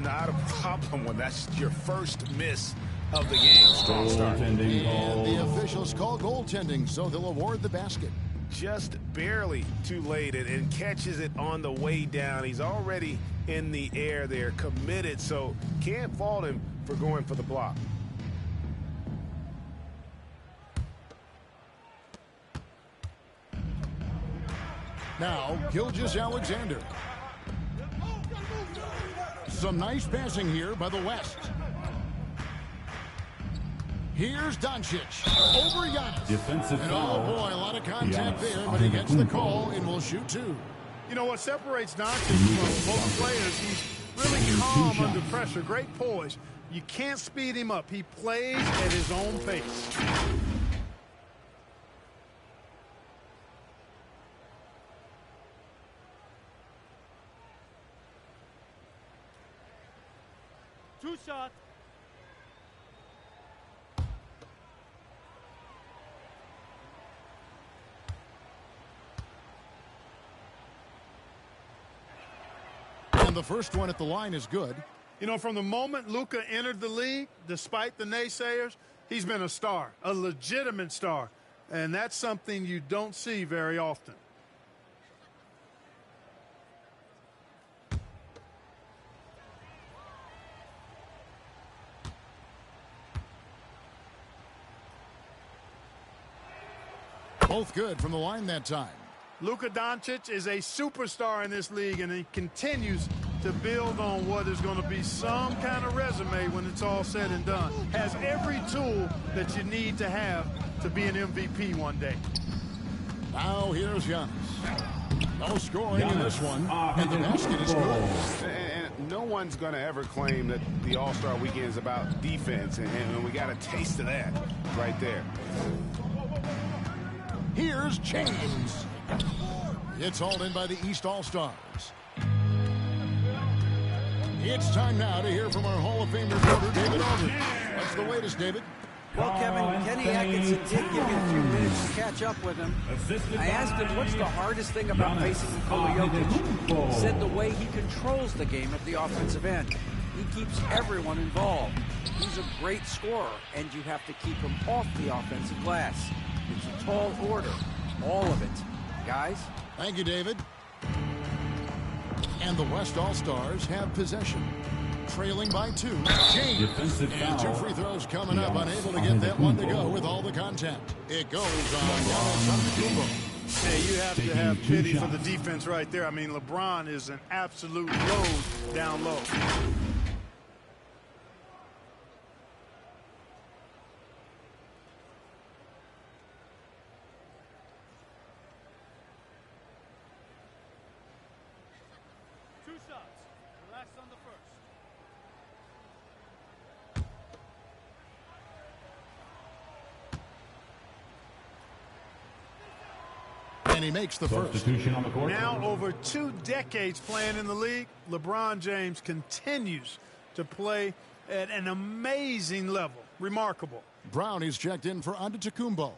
Not a problem when that's your first miss of the game. Strong start. And the officials call goaltending, so they'll award the basket. Just barely too late and catches it on the way down. He's already in the air there, committed, so can't fault him for going for the block. Now, Gilgeous-Alexander. Some nice passing here by the West. Here's Doncic over Giannis. Defensive and foul. oh boy, a lot of contact there, but he gets the call and will shoot 2. You know what separates Doncic from both players? He's really calm under pressure, great poise. You can't speed him up. He plays at his own pace. Two shots. And the first one at the line is good. You know, from the moment Luka entered the league, despite the naysayers, he's been a star, a legitimate star. And that's something you don't see very often. Both good from the line that time. Luka Doncic is a superstar in this league, and he continues to build on what is going to be some kind of resume when it's all said and done. Has every tool that you need to have to be an MVP one day. Now here's Giannis. No scoring in this one, and the basket is good. And no one's going to ever claim that the All-Star Weekend is about defense, and we got a taste of that right there. Here's James. It's hauled in by the East All-Stars. It's time now to hear from our Hall of Fame reporter, David Aldridge. What's the latest, David? Well, Kevin, Kenny Atkinson did give me a few minutes to catch up with him. I asked him what's the hardest thing about facing Nikola Jokic. He said the way he controls the game at the offensive end. He keeps everyone involved. He's a great scorer, and you have to keep him off the offensive glass. It's a tall order, all of it. Guys? Thank you, David. And the West All-Stars have possession. Trailing by 2. James. And 2 free throws coming up. Unable to get that one to go with all the contact. It goes on Giannis Antetokounmpo. Hey, you have to have pity for the defense right there. I mean, LeBron is an absolute load down low. And he makes the first. Now over 2 decades playing in the league, LeBron James continues to play at an amazing level. Remarkable. Brown is checked in for Antetokounmpo.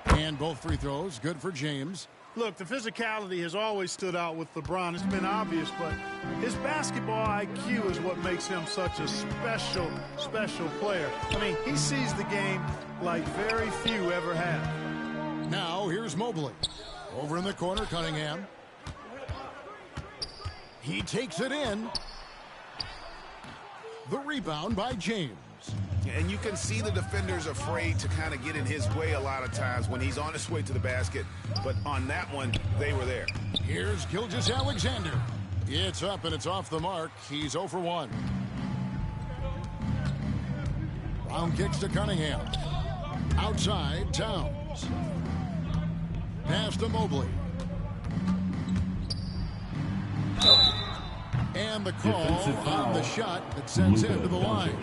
And both free throws good for James. Look, the physicality has always stood out with LeBron. It's been obvious, but his basketball IQ is what makes him such a special, special player. I mean, he sees the game like very few ever have. Now, here's Mobley. Over in the corner, Cunningham. He takes it in. The rebound by James. And you can see the defenders afraid to kind of get in his way a lot of times when he's on his way to the basket. But on that one, they were there. Here's Gilgeous-Alexander. It's up and it's off the mark. He's 0 for 1. Brown kicks to Cunningham. Outside, Towns. Pass to Mobley. And the call on the shot that sends him to the line.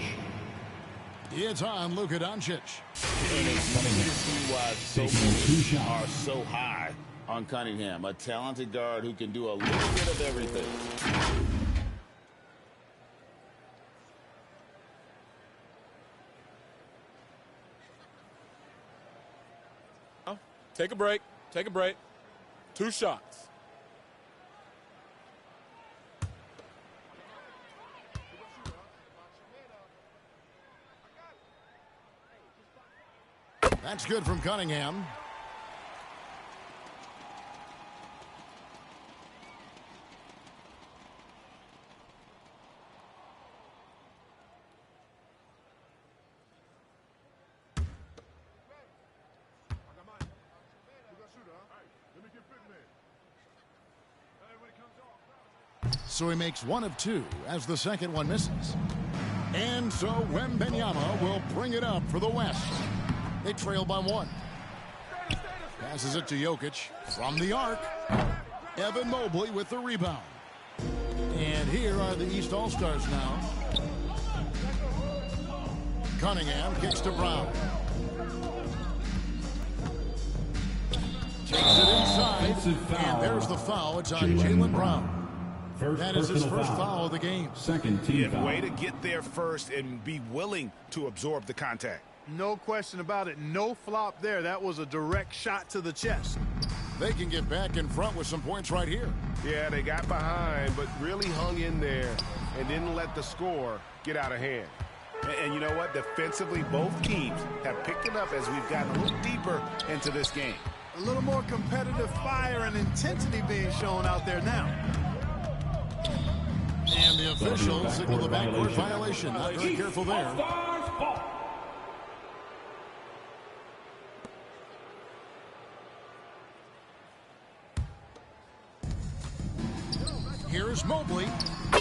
It's on Luka Doncic. And it's easy to see why so many are so high on Cunningham. A talented guard who can do a little bit of everything. Take a break. Take a break. 2 shots. That's good from Cunningham. So he makes 1 of 2 as the second one misses. And so Wembanyama will bring it up for the West. They trail by 1. Passes it to Jokic from the arc. Evan Mobley with the rebound. And here are the East All-Stars now. Cunningham kicks to Brown. Takes it inside, and there's the foul. It's on Jaylen Brown. That is his first foul of the game. Second team foul. Way to get there first and be willing to absorb the contact. No question about it. No flop there. That was a direct shot to the chest. They can get back in front with some points right here. Yeah, they got behind, but really hung in there and didn't let the score get out of hand. And you know what? Defensively, both teams have picked it up as we've gotten a little deeper into this game. A little more competitive fire and intensity being shown out there now. And the officials signal the backcourt violation. Not very careful there. Here's Mobley.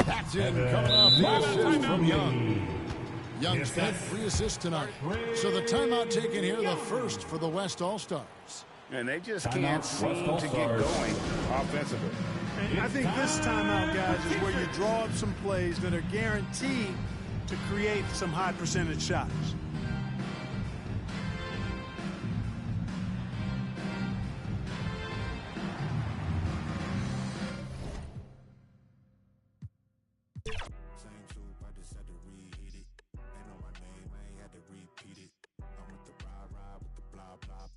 That's in, coming off the assist from Young. Young's got 3 assists tonight. So the timeout taken here, the first for the West All-Stars. And they just can't seem to get going offensively. And I think this timeout, guys, is where you draw up some plays that are guaranteed to create some high percentage shots. Same troop, I just had to reheat it. They know my name, I ain't had to repeat it. I'm with the ride with the blah blah.